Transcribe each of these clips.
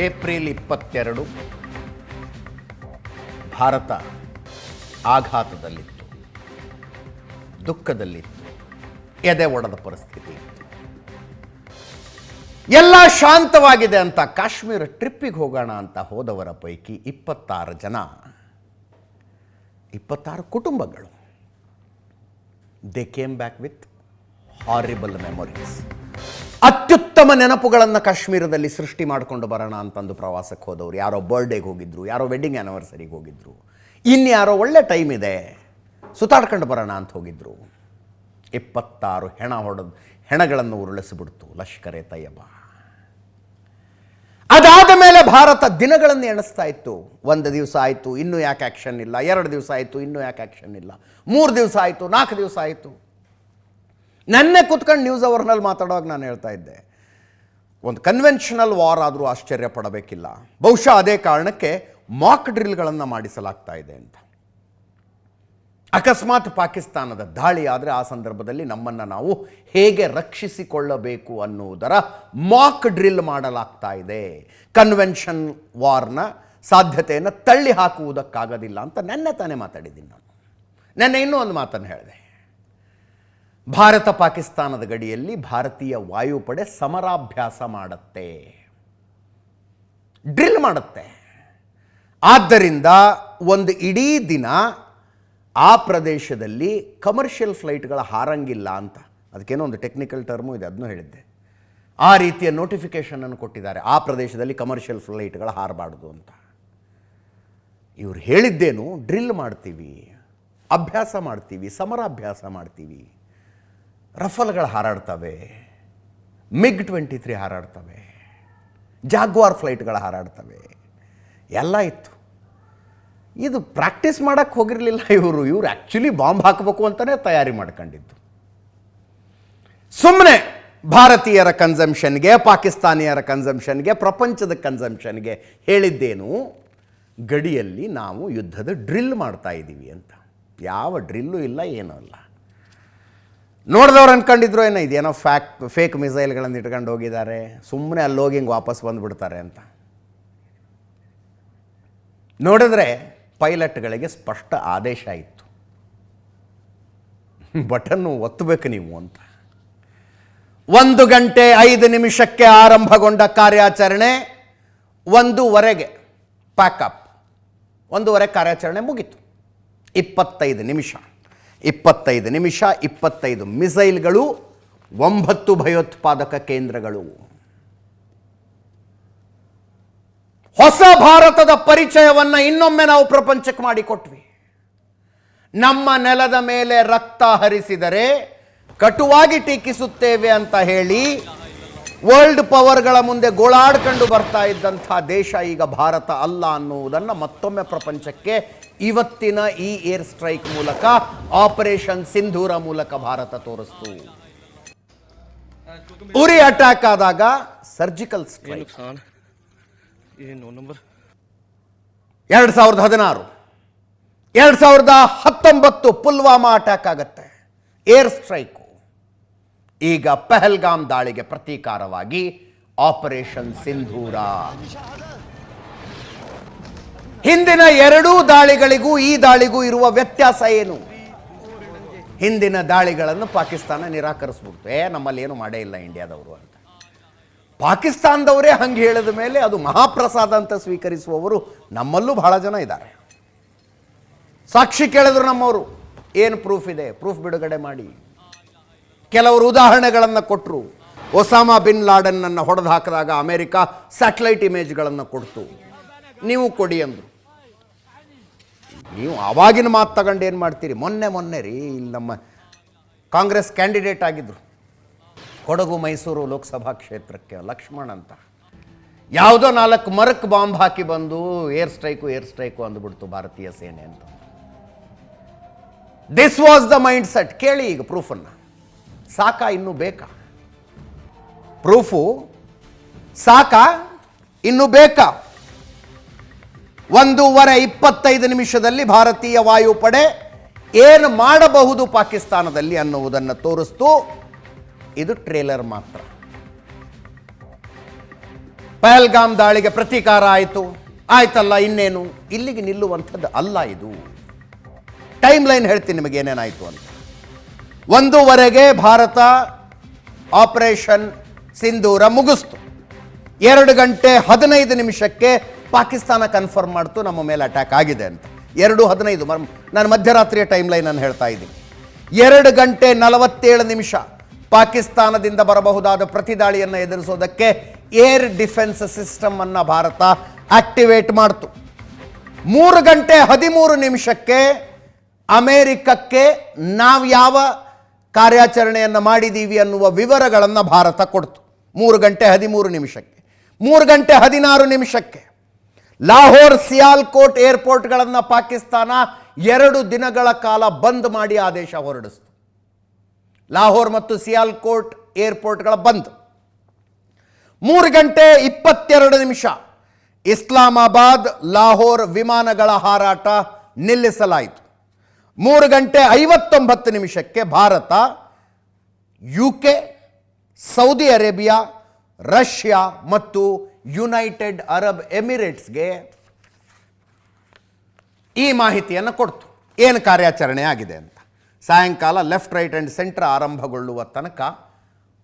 April 22 Bharat ಆಘಾತದಲ್ಲಿತ್ತು, ದುಃಖದಲ್ಲಿತ್ತು, ಎದೆ ಒಡೆದ ಪರಿಸ್ಥಿತಿ ಇತ್ತು. ಎಲ್ಲ ಶಾಂತವಾಗಿದೆ ಅಂತ ಕಾಶ್ಮೀರ ಟ್ರಿಪ್ಪಿಗೆ ಹೋಗೋಣ ಅಂತ ಹೋದವರ ಪೈಕಿ 26 ಜನ, 26 ಕುಟುಂಬಗಳು, they came back with horrible memories. ಅತ್ಯುತ್ತಮ ನೆನಪುಗಳನ್ನು ಕಾಶ್ಮೀರದಲ್ಲಿ ಸೃಷ್ಟಿ ಮಾಡಿಕೊಂಡು ಬರೋಣ ಅಂತಂದು ಪ್ರವಾಸಕ್ಕೆ ಹೋದವರು, ಯಾರೋ ಬರ್ಡೇಗೆ ಹೋಗಿದ್ರು, ಯಾರೋ ವೆಡ್ಡಿಂಗ್ ಆ್ಯನಿವರ್ಸರಿಗೆ ಹೋಗಿದ್ರು, ಇನ್ಯಾರೋ ಒಳ್ಳೆ ಟೈಮ್ ಇದೆ ಸುತ್ತಾಡ್ಕೊಂಡು ಬರೋಣ ಅಂತ ಹೋಗಿದ್ರು. 26 ಹೆಣಗಳನ್ನು ಉರುಳಿಸಿಬಿಡ್ತು ಲಷ್ಕರ್ ಎ ತಯ್ಯಬಾ. ಅದಾದ ಮೇಲೆ ಭಾರತ ದಿನಗಳನ್ನು ಎಣಿಸ್ತಾ ಇತ್ತು. 1 ದಿವಸ ಆಯಿತು, ಇನ್ನೂ ಯಾಕೆ ಆ್ಯಕ್ಷನ್ ಇಲ್ಲ, 2 ದಿವಸ ಆಯಿತು, ಇನ್ನೂ ಯಾಕೆ ಆ್ಯಕ್ಷನ್ ಇಲ್ಲ, 3 ದಿವಸ ಆಯಿತು, 4 ದಿವಸ ಆಯಿತು. ನನ್ನೇ ಕೂತ್ಕೊಂಡು ನ್ಯೂಸ್ ಅವರ್ನಲ್ಲಿ ಮಾತಾಡುವಾಗ ನಾನು ಹೇಳ್ತಾ ಇದ್ದೆ, ಒಂದು ಕನ್ವೆನ್ಷನಲ್ ವಾರ್ ಆದರೂ ಆಶ್ಚರ್ಯ ಪಡಬೇಕಿಲ್ಲ, ಬಹುಶಃ ಅದೇ ಕಾರಣಕ್ಕೆ ಮಾಕ್ ಡ್ರಿಲ್ಗಳನ್ನು ಮಾಡಿಸಲಾಗ್ತಾ ಇದೆ ಅಂತ. ಅಕಸ್ಮಾತ್ ಪಾಕಿಸ್ತಾನದ ದಾಳಿ ಆದರೆ ಆ ಸಂದರ್ಭದಲ್ಲಿ ನಮ್ಮನ್ನು ನಾವು ಹೇಗೆ ರಕ್ಷಿಸಿಕೊಳ್ಳಬೇಕು ಅನ್ನುವುದರ ಮಾಕ್ ಡ್ರಿಲ್ ಮಾಡಲಾಗ್ತಾ ಇದೆ. ಕನ್ವೆನ್ಷನ್ ವಾರ್ನ ಸಾಧ್ಯತೆಯನ್ನು ತಳ್ಳಿ ಹಾಕುವುದಕ್ಕಾಗೋದಿಲ್ಲ ಅಂತ ನೆನ್ನೆ ತಾನೇ ಮಾತಾಡಿದ್ದೀನಿ ನಾನು. ನೆನ್ನೆ ಇನ್ನೂ ಒಂದು ಮಾತನ್ನು ಹೇಳಿದೆ, ಭಾರತ ಪಾಕಿಸ್ತಾನದ ಗಡಿಯಲ್ಲಿ ಭಾರತೀಯ ವಾಯುಪಡೆ ಸಮರಾಭ್ಯಾಸ ಮಾಡುತ್ತೆ, ಡ್ರಿಲ್ ಮಾಡುತ್ತೆ. ಆದ್ದರಿಂದ ಒಂದು ಇಡೀ ದಿನ ಆ ಪ್ರದೇಶದಲ್ಲಿ ಕಮರ್ಷಿಯಲ್ ಫ್ಲೈಟ್ಗಳ ಹಾರಂಗಿಲ್ಲ ಅಂತ, ಅದಕ್ಕೇನೋ ಒಂದು ಟೆಕ್ನಿಕಲ್ ಟರ್ಮು ಇದೆ, ಅದನ್ನೂ ಹೇಳಿದ್ದೆ. ಆ ರೀತಿಯ ನೋಟಿಫಿಕೇಷನನ್ನು ಕೊಟ್ಟಿದ್ದಾರೆ, ಆ ಪ್ರದೇಶದಲ್ಲಿ ಕಮರ್ಷಿಯಲ್ ಫ್ಲೈಟ್ಗಳ ಹಾರಬಾರ್ದು ಅಂತ. ಇವರು ಹೇಳಿದ್ದೇನು, ಡ್ರಿಲ್ ಮಾಡ್ತೀವಿ, ಅಭ್ಯಾಸ ಮಾಡ್ತೀವಿ, ಸಮರಾಭ್ಯಾಸ ಮಾಡ್ತೀವಿ. ರಫಲ್ಗಳು ಹಾರಾಡ್ತವೆ, ಮಿಗ್ 23 ಹಾರಾಡ್ತವೆ, ಜಾಗ್ವಾರ್ ಫ್ಲೈಟ್ಗಳು ಹಾರಾಡ್ತವೆ, ಎಲ್ಲ ಇತ್ತು. ಇದು ಪ್ರಾಕ್ಟೀಸ್ ಮಾಡೋಕ್ಕೆ ಹೋಗಿರಲಿಲ್ಲ ಇವರು ಆ್ಯಕ್ಚುಲಿ ಬಾಂಬ್ ಹಾಕಬೇಕು ಅಂತಲೇ ತಯಾರಿ ಮಾಡ್ಕೊಂಡಿದ್ದು. ಸುಮ್ಮನೆ ಭಾರತೀಯರ ಕನ್ಸಂಪ್ಷನ್ಗೆ, ಪಾಕಿಸ್ತಾನಿಯರ ಕನ್ಸಂಪ್ಷನ್ಗೆ, ಪ್ರಪಂಚದ ಕನ್ಸಂಪ್ಷನ್ಗೆ ಹೇಳಿದ್ದೇನು, ಗಡಿಯಲ್ಲಿ ನಾವು ಯುದ್ಧದ ಡ್ರಿಲ್ ಮಾಡ್ತಾ ಇದ್ದೀವಿ ಅಂತ. ಯಾವ ಡ್ರಿಲ್ಲು ಇಲ್ಲ, ಏನೂ ಇಲ್ಲ. ನೋಡಿದವ್ರು ಅಂದ್ಕೊಂಡಿದ್ರು ಏನೋ ಇದೇನೋ ಫೇಕ್ ಮಿಸೈಲ್ಗಳನ್ನು ಇಟ್ಕೊಂಡು ಹೋಗಿದ್ದಾರೆ, ಸುಮ್ಮನೆ ಅಲ್ಲೋಗಿ ಹಿಂಗೆ ವಾಪಸ್ ಬಂದುಬಿಡ್ತಾರೆ ಅಂತ. ನೋಡಿದ್ರೆ ಪೈಲಟ್ಗಳಿಗೆ ಸ್ಪಷ್ಟ ಆದೇಶ ಇತ್ತು, ಬಟನ್ನು ಒತ್ತಬೇಕು ನೀವು ಅಂತ. 1 ಗಂಟೆ 5 ನಿಮಿಷಕ್ಕೆ ಆರಂಭಗೊಂಡ ಕಾರ್ಯಾಚರಣೆ 1:15 ಪ್ಯಾಕಪ್, 1:15 ಕಾರ್ಯಾಚರಣೆ ಮುಗೀತು. 25 ನಿಮಿಷ 25 ಮಿಸೈಲ್ಗಳು, 9 ಭಯೋತ್ಪಾದಕ ಕೇಂದ್ರಗಳು. ಹೊಸ ಭಾರತದ ಪರಿಚಯವನ್ನು ಇನ್ನೊಮ್ಮೆ ನಾವು ಪ್ರಪಂಚಕ್ಕೆ ಮಾಡಿಕೊಟ್ವಿ. ನಮ್ಮ ನೆಲದ ಮೇಲೆ ರಕ್ತ ಹರಿಸಿದರೆ ಕಟುವಾಗಿ ಟೀಕಿಸುತ್ತೇವೆ ಅಂತ ಹೇಳಿ ವರ್ಲ್ಡ್ ಪವರ್ಗಳ ಮುಂದೆ ಗೋಳಾಡ್ಕೊಂಡು ಬರ್ತಾ ಇದ್ದಂಥ ದೇಶ ಈಗ ಭಾರತ ಅಲ್ಲ ಅನ್ನುವುದನ್ನು ಮತ್ತೊಮ್ಮೆ ಪ್ರಪಂಚಕ್ಕೆ ಇವತ್ತಿನ ಈ ಏರ್ ಸ್ಟ್ರೈಕ್ ಮೂಲಕ, ಆಪರೇಷನ್ ಸಿಂಧೂರ ಮೂಲಕ ಭಾರತ ತೋರಿಸ್ತು. ಉರಿ ಅಟ್ಯಾಕ್ ಆದಾಗ ಸರ್ಜಿಕಲ್ ಸ್ಟ್ರೈಕ್ 2016, 2019 ಪುಲ್ವಾಮಾ ಅಟ್ಯಾಕ್ ಆಗತ್ತೆ, ಏರ್ ಸ್ಟ್ರೈಕು. ಈಗ ಪಹಲ್ಗಾಮ್ ದಾಳಿಗೆ ಪ್ರತೀಕಾರವಾಗಿ ಆಪರೇಷನ್ ಸಿಂಧೂರ. ಹಿಂದಿನ 2 ದಾಳಿಗಳಿಗೂ ಈ ದಾಳಿಗೂ ಇರುವ ವ್ಯತ್ಯಾಸ ಏನು? ಹಿಂದಿನ ದಾಳಿಗಳನ್ನು ಪಾಕಿಸ್ತಾನ ನಿರಾಕರಿಸ್ಬಿಡ್ತು, ನಮ್ಮಲ್ಲಿ ಏನು ಮಾಡೇ ಇಲ್ಲ ಇಂಡಿಯಾದವರು ಅಂತ. ಪಾಕಿಸ್ತಾನದವರೇ ಹಂಗೆ ಹೇಳಿದ ಮೇಲೆ ಅದು ಮಹಾಪ್ರಸಾದ ಅಂತ ಸ್ವೀಕರಿಸುವವರು ನಮ್ಮಲ್ಲೂ ಬಹಳ ಜನ ಇದ್ದಾರೆ. ಸಾಕ್ಷಿ ಕೇಳಿದ್ರು ನಮ್ಮವರು, ಏನು ಪ್ರೂಫ್ ಇದೆ, ಪ್ರೂಫ್ ಬಿಡುಗಡೆ ಮಾಡಿ. ಕೆಲವರು ಉದಾಹರಣೆಗಳನ್ನು ಕೊಟ್ಟರು. ಒಸಾಮಾ ಬಿನ್ ಲಾಡೆನ್ನನ್ನು ಹೊಡೆದು ಹಾಕಿದಾಗ ಅಮೆರಿಕ ಸ್ಯಾಟಲೈಟ್ ಇಮೇಜ್ಗಳನ್ನು ಕೊಡ್ತು, ನೀವು ಕೊಡಿ ಅಂದರು. ನೀವು ಆವಾಗಿನ ಮಾತು ತಗೊಂಡು ಏನು ಮಾಡ್ತೀರಿ? ಮೊನ್ನೆ ರೀ ಇಲ್ಲಿ ನಮ್ಮ ಕಾಂಗ್ರೆಸ್ ಕ್ಯಾಂಡಿಡೇಟ್ ಆಗಿದ್ದರು ಕೊಡಗು ಮೈಸೂರು ಲೋಕಸಭಾ ಕ್ಷೇತ್ರಕ್ಕೆ, ಲಕ್ಷ್ಮಣ್ ಅಂತ, ಯಾವುದೋ 4 ಮರಕ್ಕೆ ಬಾಂಬ್ ಹಾಕಿ ಬಂದು ಏರ್ ಸ್ಟ್ರೈಕು ಅಂದುಬಿಡ್ತು ಭಾರತೀಯ ಸೇನೆ ಅಂತ. This was the mind set. ಕೇಳಿ ಈಗ ಪ್ರೂಫನ್ನು. ಸಾಕಾ, ಇನ್ನೂ ಬೇಕಾ ಪ್ರೂಫು? ಸಾಕಾ, ಇನ್ನೂ ಬೇಕಾ? 1:25 ನಿಮಿಷದಲ್ಲಿ ಭಾರತೀಯ ವಾಯುಪಡೆ ಏನು ಮಾಡಬಹುದು ಪಾಕಿಸ್ತಾನದಲ್ಲಿ ಅನ್ನುವುದನ್ನು ತೋರಿಸ್ತು. ಇದು ಟ್ರೇಲರ್ ಮಾತ್ರ. ಪಹಲ್ಗಾಮ್ ದಾಳಿಗೆ ಪ್ರತೀಕಾರ ಆಯಿತು, ಆಯ್ತಲ್ಲ ಇನ್ನೇನು, ಇಲ್ಲಿಗೆ ನಿಲ್ಲುವಂಥದ್ದು ಅಲ್ಲ ಇದು. ಟೈಮ್ ಲೈನ್ ಹೇಳ್ತೀನಿ ನಿಮಗೆ ಏನೇನಾಯಿತು ಅಂತ. 1:15 ಭಾರತ ಆಪರೇಷನ್ ಸಿಂಧೂರ ಮುಗಿಸ್ತು. 2 ಗಂಟೆ 15 ನಿಮಿಷಕ್ಕೆ ಪಾಕಿಸ್ತಾನ ಕನ್ಫರ್ಮ್ ಮಾಡ್ತು ನಮ್ಮ ಮೇಲೆ ಅಟ್ಯಾಕ್ ಆಗಿದೆ ಅಂತ. 2:15 ನಾನು ಮಧ್ಯರಾತ್ರಿಯ ಟೈಮ್ ಲೈನ್ ಅನ್ನು ಹೇಳ್ತಾ ಇದ್ದೀನಿ. 2 ಗಂಟೆ 47 ನಿಮಿಷ ಪಾಕಿಸ್ತಾನದಿಂದ ಬರಬಹುದಾದ ಪ್ರತಿದಾಳಿಯನ್ನು ಎದುರಿಸೋದಕ್ಕೆ ಏರ್ ಡಿಫೆನ್ಸ್ ಸಿಸ್ಟಮ್ ಅನ್ನು ಭಾರತ ಆಕ್ಟಿವೇಟ್ ಮಾಡ್ತು. 3 ಗಂಟೆ 13 ನಿಮಿಷಕ್ಕೆ ಅಮೆರಿಕಕ್ಕೆ ನಾವು ಯಾವ ಕಾರ್ಯಾಚರಣೆಯನ್ನು ಮಾಡಿದ್ದೀವಿ ಅನ್ನುವ ವಿವರಗಳನ್ನು ಭಾರತ ಕೊಡ್ತು. 3 ಗಂಟೆ 13 ನಿಮಿಷಕ್ಕೆ. 3 ಗಂಟೆ 16 ನಿಮಿಷಕ್ಕೆ ಲಾಹೋರ್ ಸಿಯಾಲ್ಕೋಟ್ ಏರ್ಪೋರ್ಟ್ಗಳನ್ನು ಪಾಕಿಸ್ತಾನ 2 ದಿನಗಳ ಕಾಲ ಬಂದ್ ಮಾಡಿ ಆದೇಶ ಹೊರಡಿಸಿತು. ಲಾಹೋರ್ ಮತ್ತು ಸಿಯಾಲ್ಕೋಟ್ ಏರ್ಪೋರ್ಟ್ಗಳ ಬಂದ್. 3 ಗಂಟೆ 22 ನಿಮಿಷ ಇಸ್ಲಾಮಾಬಾದ್ ಲಾಹೋರ್ ವಿಮಾನಗಳ ಹಾರಾಟ ನಿಲ್ಲಿಸಲಾಯಿತು. 3 ಗಂಟೆ 59 ನಿಮಿಷಕ್ಕೆ Bharat UK, Saudi Arabia, Russia ಮತ್ತು ಯುನೈಟೆಡ್ ಅರಬ್ ಎಮಿರೇಟ್ಸ್ಗೆ ಈ ಮಾಹಿತಿಯನ್ನು ಕೊಡ್ತು, ಏನು ಕಾರ್ಯಾಚರಣೆ ಆಗಿದೆ ಅಂತ. ಸಾಯಂಕಾಲ ಲೆಫ್ಟ್, ರೈಟ್ ಆ್ಯಂಡ್ ಸೆಂಟರ್ ಆರಂಭಗೊಳ್ಳುವ ತನಕ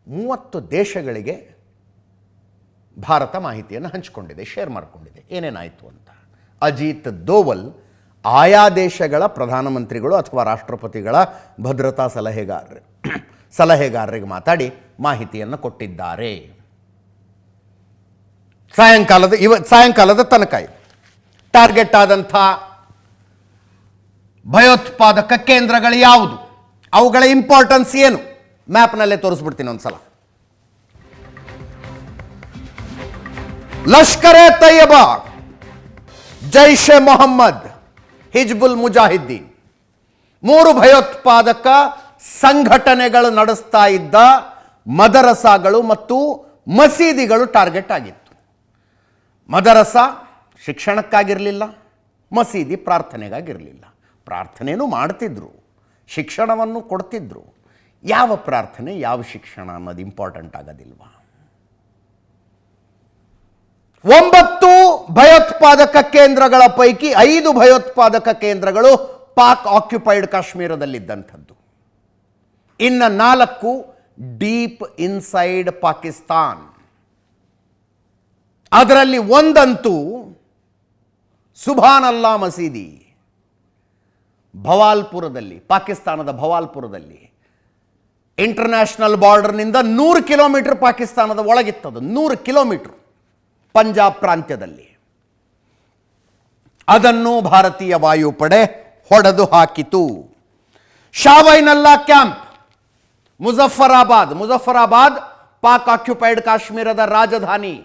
30 ದೇಶಗಳಿಗೆ ಭಾರತ ಮಾಹಿತಿಯನ್ನು ಹಂಚಿಕೊಂಡಿದೆ, ಶೇರ್ ಮಾಡಿಕೊಂಡಿದೆ ಏನೇನಾಯಿತು ಅಂತ. ಅಜಿತ್ ದೋವಲ್ ಆಯಾ ದೇಶಗಳ ಪ್ರಧಾನಮಂತ್ರಿಗಳು ಅಥವಾ ರಾಷ್ಟ್ರಪತಿಗಳ ಭದ್ರತಾ ಸಲಹೆಗಾರರಿಗೆ ಮಾತಾಡಿ ಮಾಹಿತಿಯನ್ನು ಕೊಟ್ಟಿದ್ದಾರೆ. ಸಾಯಂಕಾಲದ ತನಕ ಇದು ಟಾರ್ಗೆಟ್ ಆದಂಥ ಭಯೋತ್ಪಾದಕ ಕೇಂದ್ರಗಳು ಯಾವುದು, ಅವುಗಳ ಇಂಪಾರ್ಟೆನ್ಸ್ ಏನು, ಮ್ಯಾಪ್ನಲ್ಲೇ ತೋರಿಸ್ಬಿಡ್ತೀನಿ ಒಂದ್ಸಲ. ಲಷ್ಕರ್ ಎ ತಯ್ಯಬಾ, ಜೈಷ್ ಎ ಮೊಹಮ್ಮದ್, ಹಿಜ್ಬುಲ್ ಮುಜಾಹಿದ್ದೀನ್ 3 ಭಯೋತ್ಪಾದಕ ಸಂಘಟನೆಗಳು ನಡೆಸ್ತಾ ಇದ್ದ ಮದರಸಾಗಳು ಮತ್ತು ಮಸೀದಿಗಳು ಟಾರ್ಗೆಟ್ ಆಗಿತ್ತು. ಮದರಸ ಶಿಕ್ಷಣಕ್ಕಾಗಿರಲಿಲ್ಲ, ಮಸೀದಿ ಪ್ರಾರ್ಥನೆಗಾಗಿರಲಿಲ್ಲ. ಪ್ರಾರ್ಥನೆಯೂ ಮಾಡ್ತಿದ್ರು, ಶಿಕ್ಷಣವನ್ನು ಕೊಡ್ತಿದ್ರು. ಯಾವ ಪ್ರಾರ್ಥನೆ ಯಾವ ಶಿಕ್ಷಣ ಅನ್ನೋದು ಇಂಪಾರ್ಟೆಂಟ್ ಆಗೋದಿಲ್ವಾ? 9 ಭಯೋತ್ಪಾದಕ ಕೇಂದ್ರಗಳ ಪೈಕಿ 5 ಭಯೋತ್ಪಾದಕ ಕೇಂದ್ರಗಳು ಪಾಕ್ ಆಕ್ಯುಪೈಡ್ ಕಾಶ್ಮೀರದಲ್ಲಿದ್ದಂಥದ್ದು. ಇನ್ನು 4 ಡೀಪ್ ಇನ್ಸೈಡ್ ಪಾಕಿಸ್ತಾನ್. ಅದರಲ್ಲಿ ಒಂದಂತೂ ಸುಭಾನಲ್ಲಾ ಮಸೀದಿ ಭವಾಲ್ಪುರದಲ್ಲಿ, ಪಾಕಿಸ್ತಾನದ ಭವಾಲ್ಪುರದಲ್ಲಿ, ಇಂಟರ್ನ್ಯಾಷನಲ್ ಬಾರ್ಡರ್ನಿಂದ 100 ಕಿಲೋಮೀಟರ್ ಪಾಕಿಸ್ತಾನದ ಒಳಗಿತ್ತದು. 100 ಕಿಲೋಮೀಟರ್ ಪಂಜಾಬ್ ಪ್ರಾಂತ್ಯದಲ್ಲಿ. ಅದನ್ನು ಭಾರತೀಯ ವಾಯುಪಡೆ ಹೊಡೆದು ಹಾಕಿತು. ಶಾವೈನಲ್ಲಾ ಕ್ಯಾಂಪ್, ಮುಜಫರಾಬಾದ್ ಪಾಕ್ ಆಕ್ಯುಪೈಡ್ ಕಾಶ್ಮೀರದ ರಾಜಧಾನಿ.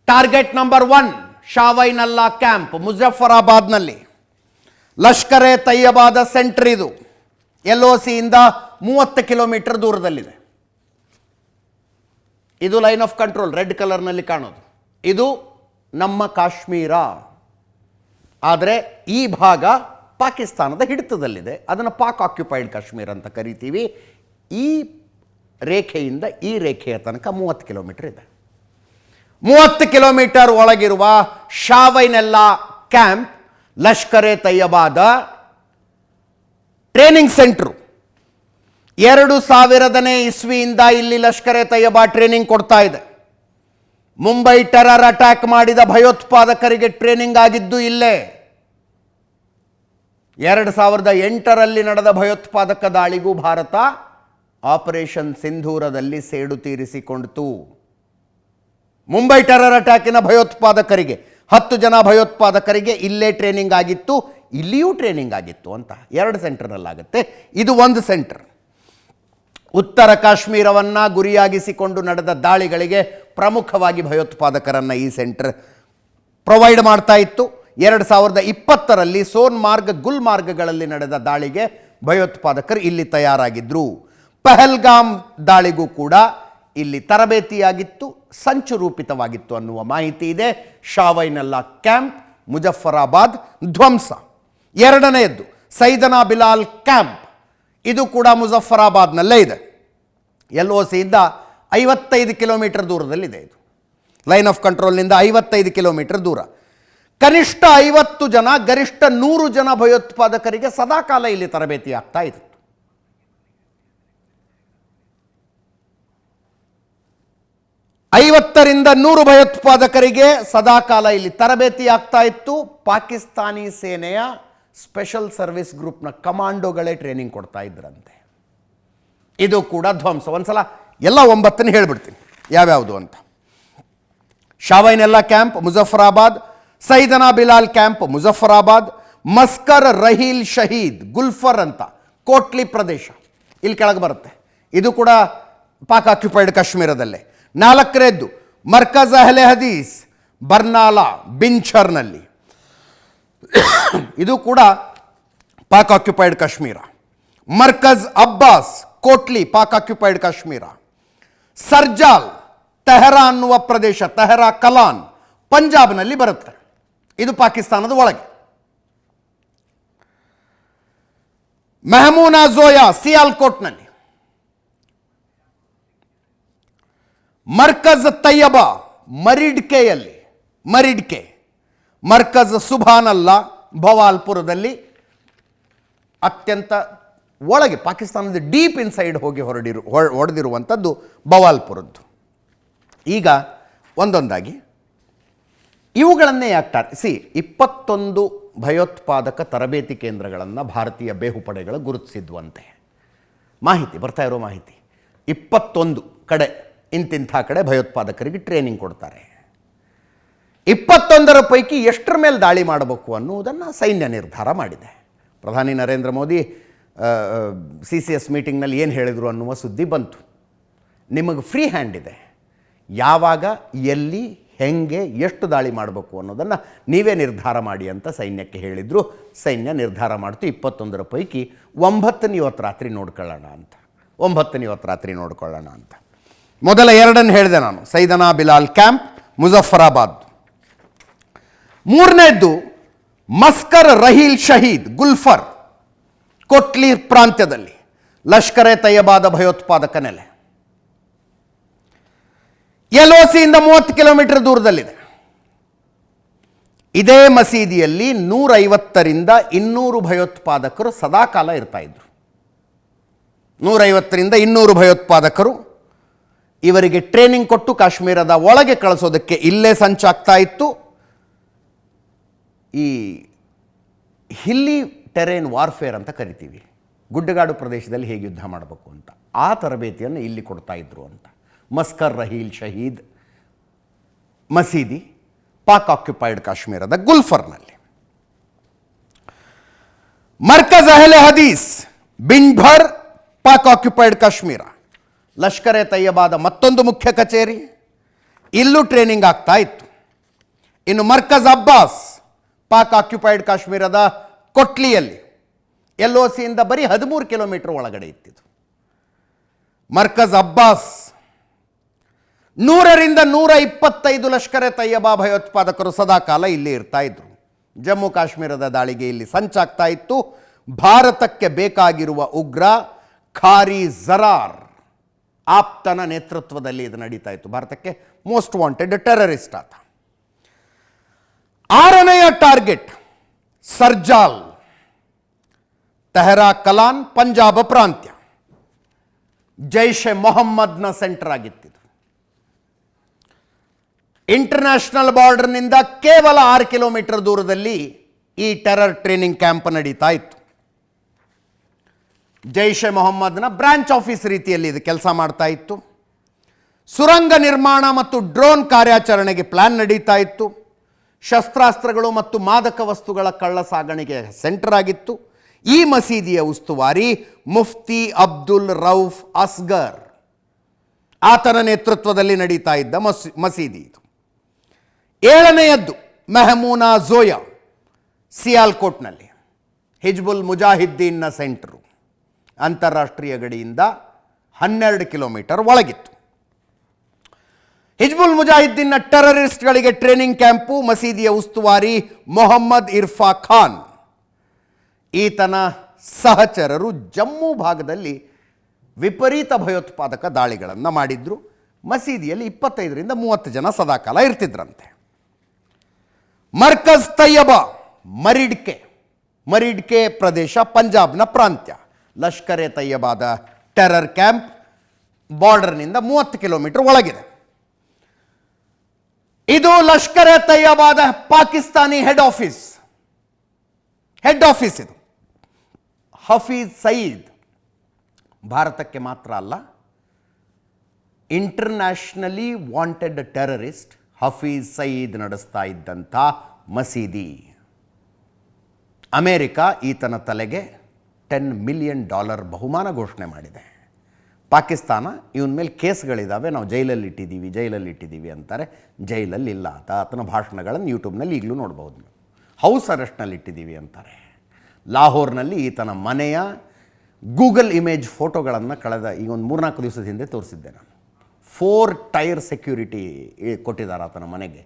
ಟಾರ್ಗೆಟ್ ನಂಬರ್ 1 ಶಾವೈನಲ್ಲಾ ಕ್ಯಾಂಪ್ ಮುಜಫರಾಬಾದ್ನಲ್ಲಿ. ಲಷ್ಕರ್ ಎ ತಯ್ಯಬಾದ ಸೆಂಟರ್ ಇದು. LOC ಇಂದ 30 ಕಿಲೋಮೀಟರ್ ದೂರದಲ್ಲಿದೆ. ಇದು ಲೈನ್ ಆಫ್ ಕಂಟ್ರೋಲ್ ರೆಡ್ ಕಲರ್ನಲ್ಲಿ ಕಾಣೋದು. ಇದು ನಮ್ಮ ಕಾಶ್ಮೀರ. ಆದರೆ ಈ ಭಾಗ ಪಾಕಿಸ್ತಾನದ ಹಿಡಿತದಲ್ಲಿದೆ. ಅದನ್ನು ಪಾಕ್ ಆಕ್ಯುಪೈಡ್ ಕಾಶ್ಮೀರ ಅಂತ ಕರಿತೀವಿ. ಈ ರೇಖೆಯಿಂದ ಈ ರೇಖೆಯ ತನಕ 30 ಕಿಲೋಮೀಟರ್ ಇದೆ. 30 ಕಿಲೋಮೀಟರ್ ಒಳಗಿರುವ ಶಾವೈನೆಲ್ಲಾ ಕ್ಯಾಂಪ್ ಲಷ್ಕರ್ ಎ ತಯ್ಯಬಾದ ಟ್ರೈನಿಂಗ್ ಸೆಂಟ್ರು. 2000ನೇ ಇಸ್ವಿಯಿಂದ ಇಲ್ಲಿ ಲಷ್ಕರ್ ಎ ತಯ್ಯಬಾ ಟ್ರೈನಿಂಗ್ ಕೊಡ್ತಾ ಇದೆ. ಮುಂಬೈ ಟೆರರ್ ಅಟ್ಯಾಕ್ ಮಾಡಿದ ಭಯೋತ್ಪಾದಕರಿಗೆ ಟ್ರೈನಿಂಗ್ ಆಗಿದ್ದು ಇಲ್ಲೇ. 2008ರಲ್ಲಿ ನಡೆದ ಭಯೋತ್ಪಾದಕ ದಾಳಿಗೂ ಭಾರತ ಆಪರೇಷನ್ ಸಿಂಧೂರದಲ್ಲಿ ಸೇಡು ತೀರಿಸಿಕೊಂಡಿತು. ಮುಂಬೈ ಟೆರರ್ ಅಟ್ಯಾಕಿನ ಭಯೋತ್ಪಾದಕರಿಗೆ 10 ಜನ ಭಯೋತ್ಪಾದಕರಿಗೆ ಇಲ್ಲೇ ಟ್ರೈನಿಂಗ್ ಆಗಿತ್ತು, ಇಲ್ಲಿಯೂ ಟ್ರೈನಿಂಗ್ ಆಗಿತ್ತು ಅಂತ 2 ಸೆಂಟರ್ನಲ್ಲಾಗುತ್ತೆ. ಇದು ಒಂದು ಸೆಂಟರ್. ಉತ್ತರ ಕಾಶ್ಮೀರವನ್ನು ಗುರಿಯಾಗಿಸಿಕೊಂಡು ನಡೆದ ದಾಳಿಗಳಿಗೆ ಪ್ರಮುಖವಾಗಿ ಭಯೋತ್ಪಾದಕರನ್ನು ಈ ಸೆಂಟರ್ ಪ್ರೊವೈಡ್ ಮಾಡ್ತಾ ಇತ್ತು. 2020ರಲ್ಲಿ ಸೋನ್ಮಾರ್ಗ್, ಗುಲ್ಮಾರ್ಗ್ಗಳಲ್ಲಿ ನಡೆದ ದಾಳಿಗೆ ಭಯೋತ್ಪಾದಕರು ಇಲ್ಲಿ ತಯಾರಾಗಿದ್ದರು. ಪಹಲ್ಗಾಮ್ ದಾಳಿಗೂ ಕೂಡ ಇಲ್ಲಿ ತರಬೇತಿಯಾಗಿತ್ತು, ಸಂಚು ರೂಪಿತವಾಗಿತ್ತು ಅನ್ನುವ ಮಾಹಿತಿ ಇದೆ. ಶಾವೈನಲ್ಲಾ ಕ್ಯಾಂಪ್, ಮುಜಫರಾಬಾದ್ ಧ್ವಂಸ. 2ನೇದ್ದು ಸೈದನಾ ಬಿಲಾಲ್ ಕ್ಯಾಂಪ್, ಇದು ಕೂಡ ಮುಜಫರಾಬಾದ್ನಲ್ಲೇ ಇದೆ. LOC ಇಂದ 55 ಕಿಲೋಮೀಟರ್ ದೂರದಲ್ಲಿದೆ ಇದು. ಲೈನ್ ಆಫ್ ಕಂಟ್ರೋಲ್ನಿಂದ 55 ಕಿಲೋಮೀಟರ್ ದೂರ. ಕನಿಷ್ಠ 50 ಜನ, ಗರಿಷ್ಠ 100 ಜನ ಭಯೋತ್ಪಾದಕರಿಗೆ ಸದಾಕಾಲ ಇಲ್ಲಿ ತರಬೇತಿ ಆಗ್ತಾ ಇತ್ತು. ಐವತ್ತರಿಂದ 100 ಭಯೋತ್ಪಾದಕರಿಗೆ ಸದಾಕಾಲ ಇಲ್ಲಿ ತರಬೇತಿ ಆಗ್ತಾ ಇತ್ತು. ಪಾಕಿಸ್ತಾನಿ ಸೇನೆಯ ಸ್ಪೆಷಲ್ ಸರ್ವಿಸ್ ಗ್ರೂಪ್ನ ಕಮಾಂಡೋಗಳೇ ಟ್ರೈನಿಂಗ್ ಕೊಡ್ತಾ ಇದ್ರಂತೆ. ಇದು ಕೂಡ ಧ್ವಂಸ. ಒಂದ್ಸಲ ಎಲ್ಲ 9 ಹೇಳ್ಬಿಡ್ತೀನಿ ಯಾವ್ಯಾವುದು ಅಂತ. ಶಾವೈನೆಲ್ಲಾ ಕ್ಯಾಂಪ್ ಮುಜಫರಾಬಾದ್, ಸೈದನಾ ಬಿಲಾಲ್ ಕ್ಯಾಂಪ್ ಮುಜಫರಾಬಾದ್, ಮಸ್ಕರ್ ರಹೀಲ್ ಶಹೀದ್ ಗುಲ್ಫರ್ ಅಂತ ಕೋಟ್ಲಿ ಪ್ರದೇಶ ಇಲ್ಲಿ ಕೆಳಗೆ ಬರುತ್ತೆ. ಇದು ಕೂಡ ಪಾಕ್ ಆಕ್ಯುಪೈಡ್ ಕಾಶ್ಮೀರದಲ್ಲೇ. 4ನೇದ್ದು ಮರ್ಕಜ್ ಅಹ್ಲೆ ಹದೀಸ್ ಬರ್ನಾಲಾ ಬಿಂಚರ್ನಲ್ಲಿ, ಇದು ಕೂಡ ಪಾಕ್ ಆಕ್ಯುಪೈಡ್ ಕಾಶ್ಮೀರ. ಮರ್ಕಜ್ ಅಬ್ಬಾಸ್ ಕೋಟ್ಲಿ ಪಾಕ್ ಆಕ್ಯುಪೈಡ್ ಕಾಶ್ಮೀರ. ಸರ್ಜಾಲ್ ತೆಹರಾ ಅನ್ನುವ ಪ್ರದೇಶ, ತೆಹರಾ ಕಲಾನ್ ಪಂಜಾಬ್ನಲ್ಲಿ ಬರುತ್ತೆ, ಇದು ಪಾಕಿಸ್ತಾನದ ಒಳಗೆ. ಮೆಹಮೂನಾ ಝೋಯಾ ಸಿಯಾಲ್ಕೋಟ್ನಲ್ಲಿ. ಮರ್ಕಜ್ ತಯ್ಯಬಾ ಮರಿಡ್ಕೆಯಲ್ಲಿ, ಮರಿಡ್ಕೆ. ಮರ್ಕಜ್ ಸುಭಾನಲ್ಲಾ ಭವಾಲ್ಪುರದಲ್ಲಿ, ಅತ್ಯಂತ ಒಳಗೆ ಪಾಕಿಸ್ತಾನದ ಡೀಪ್ ಇನ್ಸೈಡ್ ಹೋಗಿ ಹೊಡೆದಿರುವಂಥದ್ದು ಭವಾಲ್ಪುರದ್ದು. ಈಗ ಒಂದೊಂದಾಗಿ ಇವುಗಳನ್ನೇ ಯಾಕೆ 21 ಭಯೋತ್ಪಾದಕ ತರಬೇತಿ ಕೇಂದ್ರಗಳನ್ನು ಭಾರತೀಯ ಬೇಹುಪಡೆಗಳು ಗುರುತಿಸಿದ್ವಂತೆ. ಮಾಹಿತಿ ಬರ್ತಾ ಇರೋ ಮಾಹಿತಿ 21 ಕಡೆ ಇಂತಿಂಥ ಕಡೆ ಭಯೋತ್ಪಾದಕರಿಗೆ ಟ್ರೈನಿಂಗ್ ಕೊಡ್ತಾರೆ. 21ರ ಪೈಕಿ ಎಷ್ಟರ ಮೇಲೆ ದಾಳಿ ಮಾಡಬೇಕು ಅನ್ನುವುದನ್ನು ಸೈನ್ಯ ನಿರ್ಧಾರ ಮಾಡಿದೆ. ಪ್ರಧಾನಿ ನರೇಂದ್ರ ಮೋದಿ CCS ಮೀಟಿಂಗ್ನಲ್ಲಿ ಏನು ಹೇಳಿದರು ಅನ್ನುವ ಸುದ್ದಿ ಬಂತು. ನಿಮಗೆ ಫ್ರೀ ಹ್ಯಾಂಡ್ ಇದೆ, ಯಾವಾಗ ಎಲ್ಲಿ ಹೆಂಗೆ ಎಷ್ಟು ದಾಳಿ ಮಾಡಬೇಕು ಅನ್ನೋದನ್ನು ನೀವೇ ನಿರ್ಧಾರ ಮಾಡಿ ಅಂತ ಸೈನ್ಯಕ್ಕೆ ಹೇಳಿದರು. ಸೈನ್ಯ ನಿರ್ಧಾರ ಮಾಡ್ತು 21ರ ಪೈಕಿ 9 ಇವತ್ತು ರಾತ್ರಿ ನೋಡ್ಕೊಳ್ಳೋಣ ಅಂತ. 9 ಇವತ್ತು ರಾತ್ರಿ ನೋಡ್ಕೊಳ್ಳೋಣ ಅಂತ. ಮೊದಲ 2 ಹೇಳಿದೆ ನಾನು, ಸೈದನಾ ಬಿಲಾಲ್ ಕ್ಯಾಂಪ್ ಮುಜಫರಾಬಾದ್. 3ನೇದ್ದು ಮಸ್ಕರ್ ರಹೀಲ್ ಶಹೀದ್ ಗುಲ್ಫರ್ ಕೊಟ್ಲಿ ಪ್ರಾಂತ್ಯದಲ್ಲಿ, ಲಷ್ಕರ್ ಎ ತಯ್ಯಬಾದ ಭಯೋತ್ಪಾದಕ ನೆಲೆ. LOCಯಿಂದ 30 ಕಿಲೋಮೀಟರ್ ದೂರದಲ್ಲಿದೆ. ಇದೇ ಮಸೀದಿಯಲ್ಲಿ 150ರಿಂದ 200 ಭಯೋತ್ಪಾದಕರು ಸದಾಕಾಲ ಇರ್ತಾ ಇದ್ರು. 150ರಿಂದ 200 ಭಯೋತ್ಪಾದಕರು ಇವರಿಗೆ ಟ್ರೈನಿಂಗ್ ಕೊಟ್ಟು ಕಾಶ್ಮೀರದ ಒಳಗೆ ಕಳಿಸೋದಕ್ಕೆ ಇಲ್ಲೇ ಸಂಚಾಗ್ತಾ ಇತ್ತು. ಈ ಹಿಲ್ಲಿ ಟೆರೇನ್ ವಾರ್ಫೇರ್ ಅಂತ ಕರಿತೀವಿ, ಗುಡ್ಡಗಾಡು ಪ್ರದೇಶದಲ್ಲಿ ಹೇಗೆ ಯುದ್ಧ ಮಾಡಬೇಕು ಅಂತ, ಆ ತರಬೇತಿಯನ್ನು ಇಲ್ಲಿ ಕೊಡ್ತಾ ಇದ್ರು ಅಂತ. ಮಸ್ಕರ್ ರಹೀಲ್ ಶಹೀದ್ ಮಸೀದಿ ಪಾಕ್ ಆಕ್ಯುಪೈಡ್ ಕಾಶ್ಮೀರದ ಗುಲ್ಫರ್ನಲ್ಲಿ. ಮರ್ಕಜ್ ಅಹ್ಲೆ ಹದೀಸ್ ಬಿಂಭರ್ ಪಾಕ್ ಆಕ್ಯುಪೈಡ್ ಕಾಶ್ಮೀರ, ಲಷ್ಕರ್ ಎ ತಯ್ಯಬಾದ ಮತ್ತೊಂದು ಮುಖ್ಯ ಕಚೇರಿ, ಇಲ್ಲೂ ಟ್ರೈನಿಂಗ್ ಆಗ್ತಾ ಇತ್ತು. ಇನ್ನು ಮರ್ಕಜ್ ಅಬ್ಬಾಸ್ ಪಾಕ್ ಆಕ್ಯುಪೈಡ್ ಕಾಶ್ಮೀರದ ಕೊಟ್ಲಿಯಲ್ಲಿ, LOCಯಿಂದ ಬರೀ 13 ಕಿಲೋಮೀಟರ್ ಒಳಗಡೆ ಇತ್ತಿದ್ದು. ಮರ್ಕಜ್ ಅಬ್ಬಾಸ್ 100ರಿಂದ 125 ಲಷ್ಕರ್ ಎ ತಯ್ಯಬಾ ಭಯೋತ್ಪಾದಕರು ಸದಾಕಾಲ ಇಲ್ಲಿ ಇರ್ತಾ ಇದ್ರು. ಜಮ್ಮು ಕಾಶ್ಮೀರದ ದಾಳಿಗೆ ಇಲ್ಲಿ ಸಂಚಾಗ್ತಾ ಇತ್ತು. ಭಾರತಕ್ಕೆ ಬೇಕಾಗಿರುವ ಉಗ್ರ ಖಾರಿ ಜರಾರ್ ಆಪ್ತನ ನೇತೃತ್ವದಲ್ಲಿ ಇದು ನಡೀತಾ ಇತ್ತು. ಭಾರತಕ್ಕೆ ಮೋಸ್ಟ್ ವಾಂಟೆಡ್ ಟೆರರಿಸ್ಟ್ ಆತ. 6ನೆಯ ಟಾರ್ಗೆಟ್ ಸರ್ಜಾಲ್, ತೆಹರಾ ಕಲಾನ್ ಪಂಜಾಬ್ ಪ್ರಾಂತ್ಯ, ಜೈಷ್ ಎ ಮೊಹಮ್ಮದ್ನ ಸೆಂಟರ್ ಆಗಿತ್ತು. ಇಂಟರ್ನ್ಯಾಷನಲ್ ಬಾರ್ಡರ್ನಿಂದ ಕೇವಲ 6 ಕಿಲೋಮೀಟರ್ ದೂರದಲ್ಲಿ ಈ ಟೆರರ್ ಟ್ರೈನಿಂಗ್ ಕ್ಯಾಂಪ್ ನಡೀತಾ ಇತ್ತು. ಜೈಷ್ ಎ ಮೊಹಮ್ಮದ್ನ ಬ್ರಾಂಚ್ ಆಫೀಸ್ ರೀತಿಯಲ್ಲಿ ಇದು ಕೆಲಸ ಮಾಡ್ತಾ ಇತ್ತು. ಸುರಂಗ ನಿರ್ಮಾಣ ಮತ್ತು ಡ್ರೋನ್ ಕಾರ್ಯಾಚರಣೆಗೆ ಪ್ಲಾನ್ ನಡೀತಾ ಇತ್ತು. ಶಸ್ತ್ರಾಸ್ತ್ರಗಳು ಮತ್ತು ಮಾದಕ ವಸ್ತುಗಳ ಕಳ್ಳ ಸಾಗಣೆಗೆ ಸೆಂಟರ್ ಆಗಿತ್ತು. ಈ ಮಸೀದಿಯ ಉಸ್ತುವಾರಿ ಮುಫ್ತಿ ಅಬ್ದುಲ್ ರೌಫ್ ಅಸ್ಗರ್, ಆತನ ನೇತೃತ್ವದಲ್ಲಿ ನಡೀತಾ ಇದ್ದ ಮಸೀದಿ ಇದು. 7ನೇಯದ್ದು ಮೆಹಮೂನಾ ಝೋಯಾ ಸಿಯಾಲ್ಕೋಟ್ನಲ್ಲಿ, ಹಿಜ್ಬುಲ್ ಮುಜಾಹಿದ್ದೀನ್ನ ಸೆಂಟರು, ಅಂತಾರಾಷ್ಟ್ರೀಯ ಗಡಿಯಿಂದ 12 ಕಿಲೋಮೀಟರ್ ಒಳಗಿತ್ತು. ಹಿಜ್ಬುಲ್ ಮುಜಾಹಿದ್ದೀನ್ನ ಟೆರರಿಸ್ಟ್ಗಳಿಗೆ ಟ್ರೈನಿಂಗ್ ಕ್ಯಾಂಪು, ಮಸೀದಿಯ ಉಸ್ತುವಾರಿ ಮೊಹಮ್ಮದ್ ಇರ್ಫಾ ಖಾನ್. ಈತನ ಸಹಚರರು ಜಮ್ಮು ಭಾಗದಲ್ಲಿ ವಿಪರೀತ ಭಯೋತ್ಪಾದಕ ದಾಳಿಗಳನ್ನು ಮಾಡಿದ್ರು. ಮಸೀದಿಯಲ್ಲಿ 25ರಿಂದ 30 ಜನ ಸದಾಕಾಲ ಇರ್ತಿದ್ರಂತೆ. ಮರ್ಕಜ್ ತಯ್ಯಬ, ಮರಿಡ್ಕೆ ಪ್ರದೇಶ ಪಂಜಾಬ್ನ ಪ್ರಾಂತ್ಯ. ಲಷ್ಕರ್ ಎ ತಯ್ಯಬಾದ ಟೆರರ್ ಕ್ಯಾಂಪ್ ಬಾರ್ಡರ್ನಿಂದ 30 ಕಿಲೋಮೀಟರ್ ಒಳಗಿದೆ. ಇದು ಲಷ್ಕರ್ ಎ ತಯ್ಯಬಾದ ಪಾಕಿಸ್ತಾನಿ ಹೆಡ್ ಆಫೀಸ್ ಇದು. ಹಫೀಜ್ ಸಯೀದ್ ಭಾರತಕ್ಕೆ ಮಾತ್ರ ಅಲ್ಲ, internationally wanted terrorist Hafiz Saeed ನಡೆಸ್ತಾ ಇದ್ದಂಥ ಮಸೀದಿ. ಅಮೇರಿಕ ಈತನ ತಲೆಗೆ $10 ಮಿಲಿಯನ್ ಬಹುಮಾನ ಘೋಷಣೆ ಮಾಡಿದೆ. ಪಾಕಿಸ್ತಾನ ಇವನ ಮೇಲೆ ಕೇಸ್ಗಳಿದ್ದಾವೆ, ನಾವು ಜೈಲಲ್ಲಿ ಇಟ್ಟಿದ್ದೀವಿ ಅಂತಾರೆ. ಜೈಲಲ್ಲಿಲ್ಲ ಆತನ ಭಾಷಣಗಳನ್ನು ಯೂಟ್ಯೂಬ್ನಲ್ಲಿ ಈಗಲೂ ನೋಡ್ಬೋದು. ನೀವು ಹೌಸ್ ಅರೆಸ್ಟ್ನಲ್ಲಿ ಇಟ್ಟಿದ್ದೀವಿ ಅಂತಾರೆ. ಲಾಹೋರ್ನಲ್ಲಿ ಈತನ ಮನೆಯ ಗೂಗಲ್ ಇಮೇಜ್ ಫೋಟೋಗಳನ್ನು ಈಗ ಒಂದು 3-4 ದಿವಸದ ಹಿಂದೆ ತೋರಿಸಿದ್ದೆ ನಾನು. 4 ಟೈರ್ ಸೆಕ್ಯೂರಿಟಿ ಕೊಟ್ಟಿದ್ದಾರೆ ಆತನ ಮನೆಗೆ.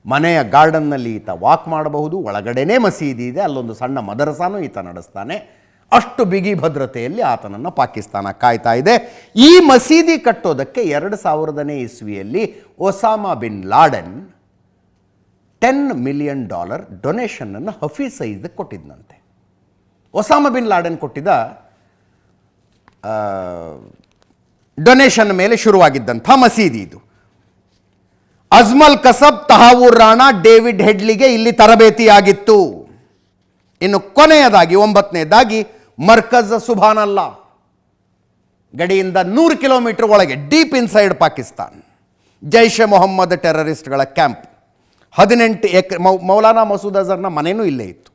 ಮನೆಯ ಗಾರ್ಡನ್ನಲ್ಲಿ ಈತ ವಾಕ್ ಮಾಡಬಹುದು, ಒಳಗಡೆನೇ ಮಸೀದಿ ಇದೆ, ಅಲ್ಲೊಂದು ಸಣ್ಣ ಮದರಸಾನೂ ಈತ ನಡೆಸ್ತಾನೆ. ಅಷ್ಟು ಬಿಗಿ ಭದ್ರತೆಯಲ್ಲಿ ಆತನನ್ನು ಪಾಕಿಸ್ತಾನ ಕಾಯ್ತಾ ಇದೆ. ಈ ಮಸೀದಿ ಕಟ್ಟೋದಕ್ಕೆ 2000ನೇ ಇಸ್ವಿಯಲ್ಲಿ ಒಸಾಮಾ ಬಿನ್ ಲಾಡೆನ್ $10 ಮಿಲಿಯನ್ ಡೊನೇಷನ್ನನ್ನು ಹಫೀಜ್ ಸಯೀದ್ ಕೊಟ್ಟಿದ್ದಂತೆ. ಒಸಾಮಾ ಬಿನ್ ಲಾಡೆನ್ ಕೊಟ್ಟಿದ್ದ ಡೊನೇಷನ್ ಮೇಲೆ ಶುರುವಾಗಿದ್ದಂಥ ಮಸೀದಿ ಇದು. ಅಜ್ಮಲ್ ಕಸಬ್, ತಹಾವೂರ್ ರಾಣಾ, ಡೇವಿಡ್ ಹೆಡ್ಲಿಗೆ ಇಲ್ಲಿ ತರಬೇತಿಯಾಗಿತ್ತು. ಇನ್ನು ಕೊನೆಯದಾಗಿ 9ನೇದಾಗಿ ಮರ್ಕಜ್ ಸುಬಾನಲ್ಲಾ, ಗಡಿಯಿಂದ 100 ಕಿಲೋಮೀಟರ್ ಒಳಗೆ ಡೀಪ್ ಇನ್ಸೈಡ್ ಪಾಕಿಸ್ತಾನ್. ಜೈಷ್ ಎ ಮೊಹಮ್ಮದ್ ಟೆರರಿಸ್ಟ್ಗಳ ಕ್ಯಾಂಪ್. 18 ಎಕರೆ ಮೌಲಾನಾ ಮಸೂದ್ ಅಜರ್ನ ಮನೆಯೂ ಇಲ್ಲೇ ಇತ್ತು.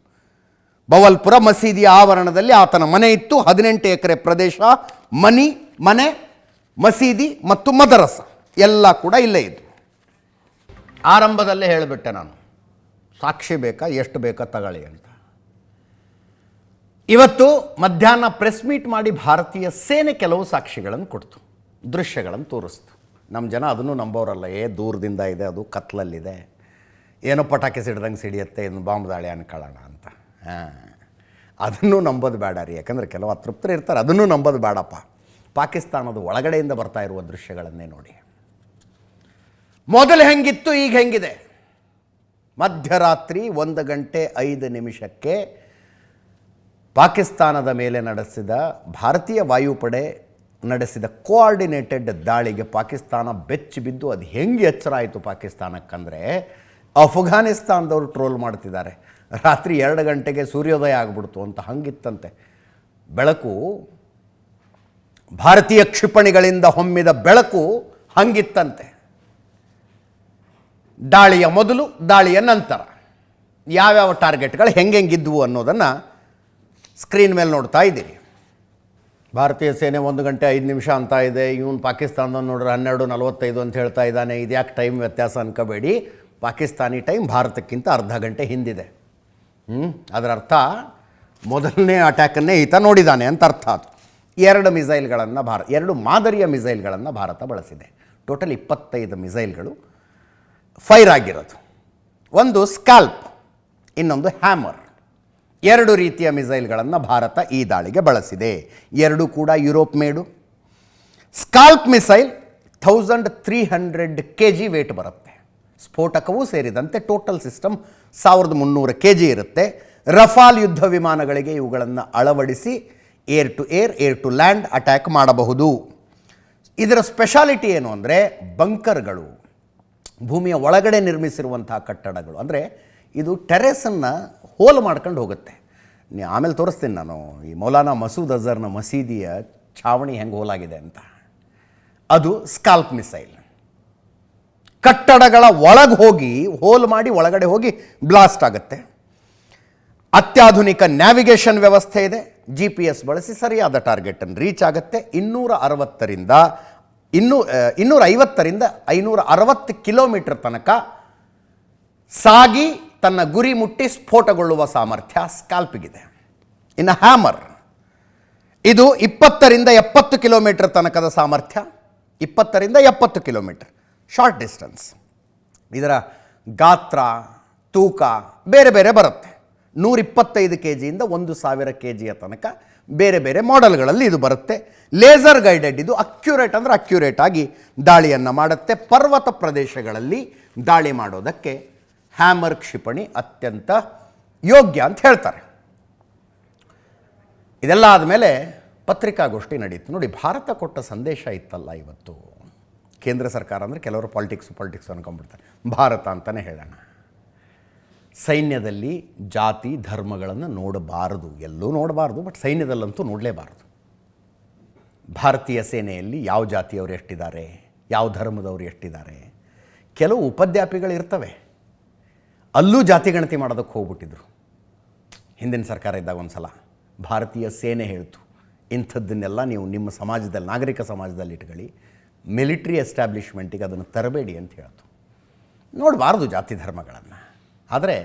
ಬವಲ್ಪುರ ಮಸೀದಿಯ ಆವರಣದಲ್ಲಿ ಆತನ ಮನೆ ಇತ್ತು. 18 ಎಕರೆ ಪ್ರದೇಶ, ಮನೆ, ಮಸೀದಿ ಮತ್ತು ಮದರಸ ಎಲ್ಲ ಕೂಡ ಇಲ್ಲೇ ಇದ್ದು. ಆರಂಭದಲ್ಲೇ ಹೇಳಿಬಿಟ್ಟೆ ನಾನು, ಸಾಕ್ಷಿ ಬೇಕಾ, ಎಷ್ಟು ಬೇಕಾ ತಗೊಳ್ಳಿ ಅಂತ. ಇವತ್ತು ಮಧ್ಯಾಹ್ನ ಪ್ರೆಸ್ ಮೀಟ್ ಮಾಡಿ ಭಾರತೀಯ ಸೇನೆ ಕೆಲವು ಸಾಕ್ಷಿಗಳನ್ನು ಕೊಡ್ತು, ದೃಶ್ಯಗಳನ್ನು ತೋರಿಸ್ತು. ನಮ್ಮ ಜನ ಅದನ್ನು ನಂಬೋರಲ್ಲ. ದೂರದಿಂದ ಇದೆ, ಅದು ಕತ್ಲಲ್ಲಿದೆ, ಏನೋ ಪಟಾಕಿ ಸಿಡ್ದಂಗೆ ಸಿಡಿಯುತ್ತೆ, ಇನ್ನು ಬಾಂಬ್ ದಾಳಿ ಅನ್ಕೊಳ್ಳೋಣ ಅಂತ. ಅದನ್ನು ನಂಬೋದು ಬೇಡ ರೀ, ಯಾಕಂದರೆ ಕೆಲವು ಅತೃಪ್ತರು ಇರ್ತಾರೆ. ಅದನ್ನು ನಂಬೋದು ಬೇಡಪ್ಪ. ಪಾಕಿಸ್ತಾನದ ಒಳಗಡೆಯಿಂದ ಬರ್ತಾ ಇರುವ ದೃಶ್ಯಗಳನ್ನೇ ನೋಡಿ. ಮೊದಲು ಹೆಂಗಿತ್ತು, ಈಗ ಹೆಂಗಿದೆ. ಮಧ್ಯರಾತ್ರಿ 1:05 ಪಾಕಿಸ್ತಾನದ ಮೇಲೆ ನಡೆಸಿದ ಭಾರತೀಯ ವಾಯುಪಡೆ ನಡೆಸಿದ ಕೋಆರ್ಡಿನೇಟೆಡ್ ದಾಳಿಗೆ ಪಾಕಿಸ್ತಾನ ಬೆಚ್ಚಿ ಬಿದ್ದು ಅದು ಹೆಂಗೆ ಎಚ್ಚರ ಆಯಿತು ಪಾಕಿಸ್ತಾನಕ್ಕಂದರೆ, ಅಫ್ಘಾನಿಸ್ತಾನದವರು ಟ್ರೋಲ್ ಮಾಡ್ತಿದ್ದಾರೆ, ರಾತ್ರಿ 2 ಗಂಟೆಗೆ ಸೂರ್ಯೋದಯ ಆಗಿಬಿಡ್ತು ಅಂತ. ಹಂಗಿತ್ತಂತೆ ಬೆಳಕು, ಭಾರತೀಯ ಕ್ಷಿಪಣಿಗಳಿಂದ ಹೊಮ್ಮಿದ ಬೆಳಕು ಹಂಗಿತ್ತಂತೆ. ದಾಳಿಯ ಮೊದಲು, ದಾಳಿಯ ನಂತರ ಯಾವ್ಯಾವ ಟಾರ್ಗೆಟ್ಗಳು ಹೆಂಗಿದ್ವು ಅನ್ನೋದನ್ನು ಸ್ಕ್ರೀನ್ ಮೇಲೆ ನೋಡ್ತಾ ಇದ್ದೀರಿ. ಭಾರತೀಯ ಸೇನೆ 1:05 ಅಂತ ಇದೆ. ಇವನು ಪಾಕಿಸ್ತಾನದ ನೋಡ್ರೆ 12:45 ಅಂತ ಹೇಳ್ತಾ ಇದ್ದಾನೆ. ಇದ್ಯಾಕೆ ಟೈಮ್ ವ್ಯತ್ಯಾಸ ಅನ್ಕೋಬೇಡಿ, ಪಾಕಿಸ್ತಾನಿ ಟೈಮ್ ಭಾರತಕ್ಕಿಂತ ಅರ್ಧ ಗಂಟೆ ಹಿಂದಿದೆ. ಅದರ ಅರ್ಥ ಮೊದಲನೇ ಅಟ್ಯಾಕನ್ನೇ ಈತ ನೋಡಿದ್ದಾನೆ ಅಂತ ಅರ್ಥ. ಅದು 2 ಮಾದರಿಯ ಮಿಸೈಲ್ಗಳನ್ನು ಭಾರತ ಬಳಸಿದೆ. ಟೋಟಲ್ 25 ಮಿಸೈಲ್ಗಳು ಫೈರ್ ಆಗಿರೋದು. ಒಂದು ಸ್ಕಾಲ್ಪ್, ಇನ್ನೊಂದು ಹ್ಯಾಮರ್. 2 ರೀತಿಯ ಮಿಸೈಲ್ಗಳನ್ನು ಭಾರತ ಈ ದಾಳಿಗೆ ಬಳಸಿದೆ. 2 ಕೂಡ Europe made. SCALP missile 1300 kg weight ಬರುತ್ತೆ, ಸ್ಫೋಟಕವೂ ಸೇರಿದಂತೆ. ಟೋಟಲ್ ಸಿಸ್ಟಮ್ 1300 kg ಇರುತ್ತೆ. ರಫಾಲ್ ಯುದ್ಧ ವಿಮಾನಗಳಿಗೆ ಇವುಗಳನ್ನು ಅಳವಡಿಸಿ ಏರ್ ಟು ಲ್ಯಾಂಡ್ ಅಟ್ಯಾಕ್ ಮಾಡಬಹುದು. ಇದರ ಸ್ಪೆಷಾಲಿಟಿ ಏನು ಅಂದರೆ, ಬಂಕರ್ಗಳು, ಭೂಮಿಯ ಒಳಗಡೆ ನಿರ್ಮಿಸಿರುವಂತಹ ಕಟ್ಟಡಗಳು. ಅಂದರೆ ಇದು ಟೆರೆಸನ್ನು ಹೋಲ್ ಮಾಡ್ಕೊಂಡು ಹೋಗುತ್ತೆ. ಆಮೇಲೆ ತೋರಿಸ್ತೀನಿ ನಾನು ಈ ಮೌಲಾನಾ ಮಸೂದ್ ಅಜರ್ನ ಮಸೀದಿಯ ಛಾವಣಿ ಹೆಂಗೆ ಹೋಲಾಗಿದೆ ಅಂತ. ಅದು ಸ್ಕಾಲ್ಪ್ ಮಿಸೈಲ್. ಕಟ್ಟಡಗಳ ಒಳಗೆ ಹೋಗಿ ಹೋಲ್ ಮಾಡಿ ಒಳಗಡೆ ಹೋಗಿ ಬ್ಲಾಸ್ಟ್ ಆಗುತ್ತೆ. ಅತ್ಯಾಧುನಿಕ ನ್ಯಾವಿಗೇಷನ್ ವ್ಯವಸ್ಥೆ ಇದೆ. GPS ಬಳಸಿ ಸರಿಯಾದ ಟಾರ್ಗೆಟನ್ನು ರೀಚ್ ಆಗುತ್ತೆ. 250ರಿಂದ 560 ಕಿಲೋಮೀಟರ್ ತನಕ ಸಾಗಿ ತನ್ನ ಗುರಿ ಮುಟ್ಟಿ ಸ್ಫೋಟಗೊಳ್ಳುವ ಸಾಮರ್ಥ್ಯ ಸ್ಕಾಲ್ಪಿಗಿದೆ. ಇನ್ನು ಹ್ಯಾಮರ್, ಇದು 20ರಿಂದ 70 ಕಿಲೋಮೀಟರ್ ತನಕದ ಸಾಮರ್ಥ್ಯ. 20ರಿಂದ 70 ಕಿಲೋಮೀಟರ್ ಶಾರ್ಟ್ ಡಿಸ್ಟೆನ್ಸ್. ಇದರ ಗಾತ್ರ, ತೂಕ ಬೇರೆ ಬೇರೆ ಬರುತ್ತೆ. 125 kgಯಿಂದ 1000 kgಯ ತನಕ ಬೇರೆ ಬೇರೆ ಮಾಡೆಲ್ಗಳಲ್ಲಿ ಇದು ಬರುತ್ತೆ. ಲೇಸರ್ ಗೈಡೆಡ್, ಇದು ಅಕ್ಯುರೇಟ್ ಅಂದರೆ ಅಕ್ಯುರೇಟ್ ಆಗಿ ದಾಳಿಯನ್ನು ಮಾಡುತ್ತೆ. ಪರ್ವತ ಪ್ರದೇಶಗಳಲ್ಲಿ ದಾಳಿ ಮಾಡೋದಕ್ಕೆ ಹ್ಯಾಮರ್ ಕ್ಷಿಪಣಿ ಅತ್ಯಂತ ಯೋಗ್ಯ ಅಂತ ಹೇಳ್ತಾರೆ. ಇದೆಲ್ಲ ಆದಮೇಲೆ ಪತ್ರಿಕಾಗೋಷ್ಠಿ ನಡೀತು. ನೋಡಿ, ಭಾರತ ಕೊಟ್ಟ ಸಂದೇಶ ಇತ್ತಲ್ಲ ಇವತ್ತು. ಕೇಂದ್ರ ಸರ್ಕಾರ ಅಂದರೆ ಕೆಲವರು ಪಾಲಿಟಿಕ್ಸ್ ಅನ್ಕೊಂಡ್ಬಿಡ್ತಾರೆ. ಭಾರತ ಅಂತಲೇ ಹೇಳೋಣ. ಸೈನ್ಯದಲ್ಲಿ ಜಾತಿ ಧರ್ಮಗಳನ್ನು ನೋಡಬಾರದು, ಎಲ್ಲೂ ನೋಡಬಾರ್ದು, ಬಟ್ ಸೈನ್ಯದಲ್ಲಂತೂ ನೋಡಲೇಬಾರದು. ಭಾರತೀಯ ಸೇನೆಯಲ್ಲಿ ಯಾವ ಜಾತಿಯವರು ಎಷ್ಟಿದ್ದಾರೆ, ಯಾವ ಧರ್ಮದವರು ಎಷ್ಟಿದ್ದಾರೆ. ಕೆಲವು ಉಪಾಧ್ಯಾಪಿಗಳಿರ್ತವೆ, ಅಲ್ಲೂ ಜಾತಿ ಗಣತಿ ಮಾಡೋದಕ್ಕೆ ಹೋಗ್ಬಿಟ್ಟಿದ್ರು. ಹಿಂದಿನ ಸರ್ಕಾರ ಇದ್ದಾಗ ಒಂದು ಸಲ ಭಾರತೀಯ ಸೇನೆ ಹೇಳ್ತು, ಇಂಥದ್ದನ್ನೆಲ್ಲ ನೀವು ನಿಮ್ಮ ಸಮಾಜದಲ್ಲಿ, ನಾಗರಿಕ ಸಮಾಜದಲ್ಲಿ ಇಟ್ಕೊಳ್ಳಿ, ಮಿಲಿಟ್ರಿ ಎಸ್ಟಾಬ್ಲಿಷ್ಮೆಂಟಿಗೆ ಅದನ್ನು ತರಬೇಡಿ ಅಂತ ಹೇಳ್ತು. ನೋಡಬಾರ್ದು ಜಾತಿ ಧರ್ಮಗಳನ್ನು. ಆದರೆ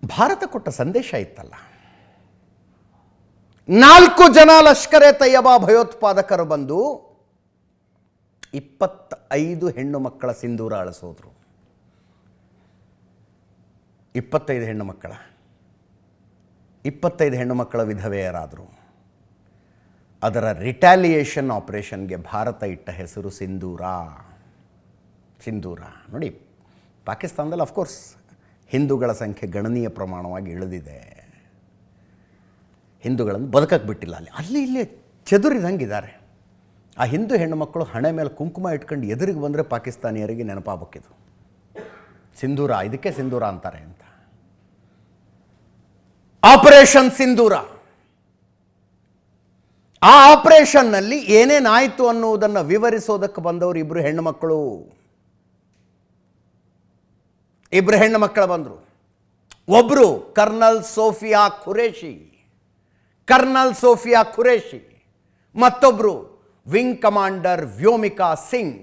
ಭಾರತ ಕೊಟ್ಟ ಸಂದೇಶ ಇತ್ತಲ್ಲ. 4 ಜನ ಲಷ್ಕರ್ ಎ ತಯ್ಯಬಾ ಭಯೋತ್ಪಾದಕರು ಬಂದು 25 ಹೆಣ್ಣು ಮಕ್ಕಳ ಸಿಂಧೂರ ಅಳಿಸೋದ್ರು. 25 ಹೆಣ್ಣು ಮಕ್ಕಳ ವಿಧವೆಯರಾದರು. ಅದರ ರಿಟ್ಯಾಲಿಯೇಷನ್ ಆಪರೇಷನ್ಗೆ ಭಾರತ ಇಟ್ಟ ಹೆಸರು ಸಿಂಧೂರ. ನೋಡಿ, ಪಾಕಿಸ್ತಾನದಲ್ಲಿ ಅಫ್ಕೋರ್ಸ್ ಹಿಂದೂಗಳ ಸಂಖ್ಯೆ ಗಣನೀಯ ಪ್ರಮಾಣವಾಗಿ ಇಳಿದಿದೆ. ಹಿಂದೂಗಳನ್ನು ಬದುಕಕ್ಕೆ ಬಿಟ್ಟಿಲ್ಲ. ಅಲ್ಲಿ ಇಲ್ಲಿ ಚೆದುರಿದಂಗಿದ್ದಾರೆ. ಆ ಹಿಂದೂ ಹೆಣ್ಣು ಮಕ್ಕಳು ಹಣೆ ಮೇಲೆ ಕುಂಕುಮ ಇಟ್ಕೊಂಡು ಎದುರಿಗೆ ಬಂದರೆ ಪಾಕಿಸ್ತಾನಿಯರಿಗೆ ನೆನಪಾಗಬೇಕಿದು. ಸಿಂಧೂರ, ಇದಕ್ಕೆ ಸಿಂಧೂರ ಅಂತಾರೆ ಅಂತ. ಆಪರೇಷನ್ ಸಿಂಧೂರ. ಆ ಆಪರೇಷನ್ನಲ್ಲಿ ಏನೇನಾಯಿತು ಅನ್ನುವುದನ್ನು ವಿವರಿಸೋದಕ್ಕೆ ಬಂದವರು ಇಬ್ಬರು ಹೆಣ್ಣು ಮಕ್ಕಳು ಬಂದರು. ಒಬ್ಬರು ಕರ್ನಲ್ ಸೋಫಿಯಾ ಖುರೇಶಿ, ಮತ್ತೊಬ್ಬರು ವಿಂಗ್ ಕಮಾಂಡರ್ ವ್ಯೋಮಿಕಾ ಸಿಂಗ್.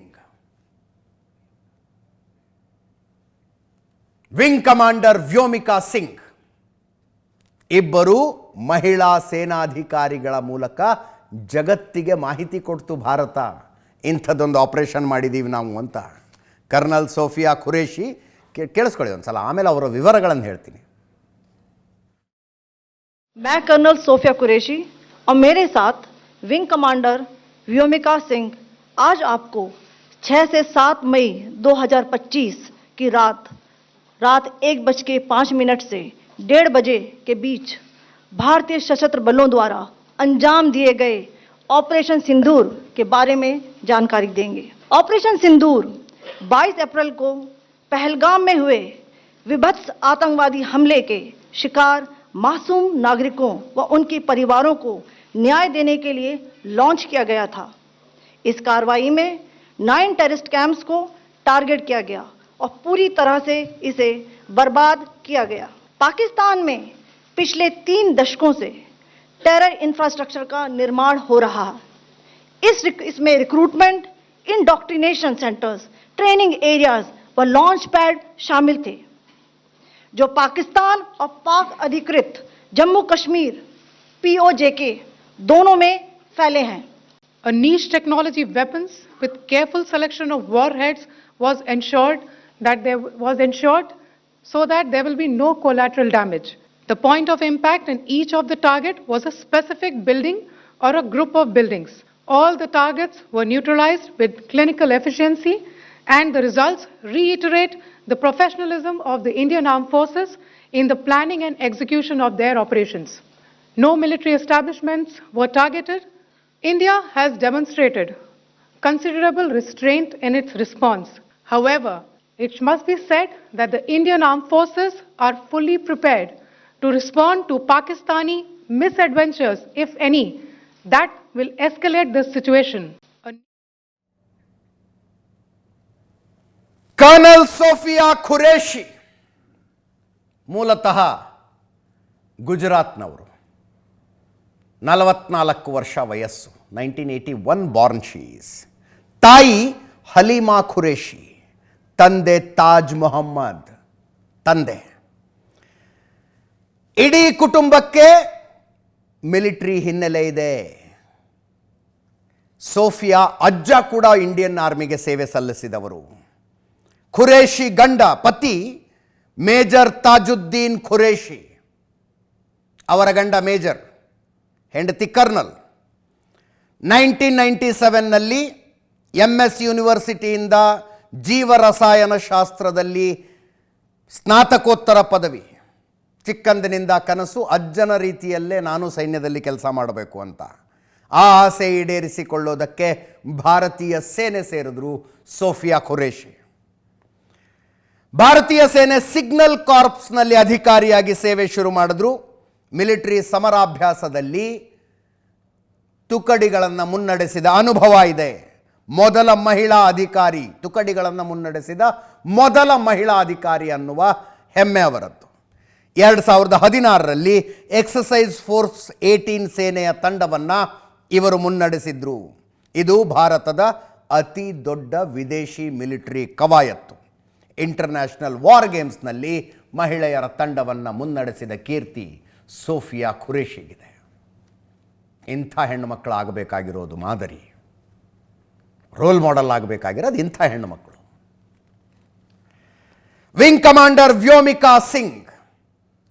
ಇಬ್ಬರು ಮಹಿಳಾ ಸೇನಾಧಿಕಾರಿಗಳ ಮೂಲಕ ಜಗತ್ತಿಗೆ ಮಾಹಿತಿ ಕೊಡ್ತು ಭಾರತ, ಇಂಥದ್ದೊಂದು ಆಪರೇಷನ್ ಮಾಡಿದ್ದೀವಿ ನಾವು ಅಂತ. ಕರ್ನಲ್ ಸೋಫಿಯಾ ಖುರೇಶಿ, ಕೇಳಿಸ್ಕೊಳ್ಳಿ ಒಂದು ಸಲ, ಆಮೇಲೆ ಅವರ ವಿವರಗಳನ್ನು ಹೇಳ್ತೀನಿ. मैं कर्नल सोफिया कुरैशी और मेरे साथ विंग कमांडर व्योमिका सिंह आज आपको 6 से 7 मई 2025 की रात 1:05 से 1:30 बजे के बीच भारतीय सशस्त्र बलों द्वारा अंजाम दिए गए ऑपरेशन सिंदूर के बारे में जानकारी देंगे। ऑपरेशन सिंदूर 22 अप्रैल को पहलगाम में हुए विभत्स आतंकवादी हमले के शिकार मासूम नागरिकों व उनके परिवारों को न्याय देने के लिए लॉन्च किया गया था। इस कार्रवाई में 9 टेररिस्ट कैंप्स को टारगेट किया गया और पूरी तरह से इसे बर्बाद किया गया। पाकिस्तान में पिछले 3 दशकों से टेरर इंफ्रास्ट्रक्चर का निर्माण हो रहा है। इसमें recruitment, indoctrination centres, training areas व लॉन्च पैड शामिल थे, जो पाकिस्तान और पाक अधिकृत जम्मू कश्मीर POJK दोनों में फैले हैं। A niche technology weapons with careful selection of warheads was ensured so that there will be no collateral damage. The point of impact in each of the target was a specific building or a group of buildings. All the targets were neutralized with clinical efficiency, and the results reiterate the professionalism of the Indian Armed Forces in the planning and execution of their operations. No military establishments were targeted. India has demonstrated considerable restraint in its response. However, it must be said that the Indian Armed Forces are fully prepared to respond to Pakistani misadventures, if any, that will escalate this situation. Colonel Sofiya Qureshi ಮೂಲತಃ ಗುಜರಾತ್ನವರು, 44 ವರ್ಷ ವಯಸ್ಸು, 1981 Born she's. ತಾಯಿ ಹಲೀಮಾ ಖುರೇಶಿ, ತಂದೆ ತಾಜ್ ಮೊಹಮ್ಮದ್. ಇಡೀ ಕುಟುಂಬಕ್ಕೆ military ಹಿನ್ನೆಲೆ ಇದೆ. ಸೋಫಿಯಾ ಅಜ್ಜ ಕೂಡ ಇಂಡಿಯನ್ ಆರ್ಮಿಗೆ ಸೇವೆ ಸಲ್ಲಿಸಿದವರು. ಖುರೇಶಿ ಗಂಡ ಪತಿ ಮೇಜರ್ ತಾಜುದ್ದೀನ್ ಖುರೇಶಿ ಅವರ ಗಂಡ ಮೇಜರ್, ಹೆಂಡತಿ ಕರ್ನಲ್. 1997ನಲ್ಲಿ MS ಯೂನಿವರ್ಸಿಟಿಯಿಂದ ಜೀವರಸಾಯನಶಾಸ್ತ್ರದಲ್ಲಿ ಸ್ನಾತಕೋತ್ತರ ಪದವಿ. ಚಿಕ್ಕಂದಿನಿಂದ ಕನಸು, ಅಜ್ಜನ ರೀತಿಯಲ್ಲೇ ನಾನು ಸೈನ್ಯದಲ್ಲಿ ಕೆಲಸ ಮಾಡಬೇಕು ಅಂತ. ಆ ಆಸೆ ಈಡೇರಿಸಿಕೊಳ್ಳೋದಕ್ಕೆ ಭಾರತೀಯ ಸೇನೆ ಸೇರಿದ್ರು ಸೋಫಿಯಾ ಖುರೇಷಿ. ಭಾರತೀಯ ಸೇನೆ ಸಿಗ್ನಲ್ ಕಾರ್ಪ್ಸ್ನಲ್ಲಿ ಅಧಿಕಾರಿಯಾಗಿ ಸೇವೆ ಶುರು ಮಾಡಿದ್ರು. ಮಿಲಿಟರಿ ಸಮರಾಭ್ಯಾಸದಲ್ಲಿ ತುಕಡಿಗಳನ್ನು ಮುನ್ನಡೆಸಿದ ಅನುಭವ ಇದೆ. ಮೊದಲ ಮಹಿಳಾ ಅಧಿಕಾರಿ, ತುಕಡಿಗಳನ್ನು ಮುನ್ನಡೆಸಿದ ಮೊದಲ ಮಹಿಳಾ ಅಧಿಕಾರಿ ಅನ್ನುವ ಹೆಮ್ಮೆ ಅವರದ್ದು. 2016ರಲ್ಲಿ ಎಕ್ಸಸೈಸ್ ಫೋರ್ಸ್ 18 ಸೇನೆಯ ತಂಡವನ್ನು ಇವರು ಮುನ್ನಡೆಸಿದ್ರು. ಇದು ಭಾರತದ ಅತಿ ದೊಡ್ಡ ವಿದೇಶಿ ಮಿಲಿಟರಿ ಕವಾಯತ್ತು. ಇಂಟರ್ನ್ಯಾಷನಲ್ ವಾರ್ ಗೇಮ್ಸ್ನಲ್ಲಿ ಮಹಿಳೆಯರ ತಂಡವನ್ನು ಮುನ್ನಡೆಸಿದ ಕೀರ್ತಿ ಸೋಫಿಯಾ ಖುರೇಷಿಗಿದೆ. ಇಂಥ ಹೆಣ್ಣು ಮಕ್ಕಳು ಆಗಬೇಕಾಗಿರೋದು ಮಾದರಿ, ರೋಲ್ ಮಾಡೆಲ್ ಆಗಬೇಕಾಗಿರೋದು ಇಂಥ ಹೆಣ್ಣು ಮಕ್ಕಳು. Wing commander Vyomika Singh,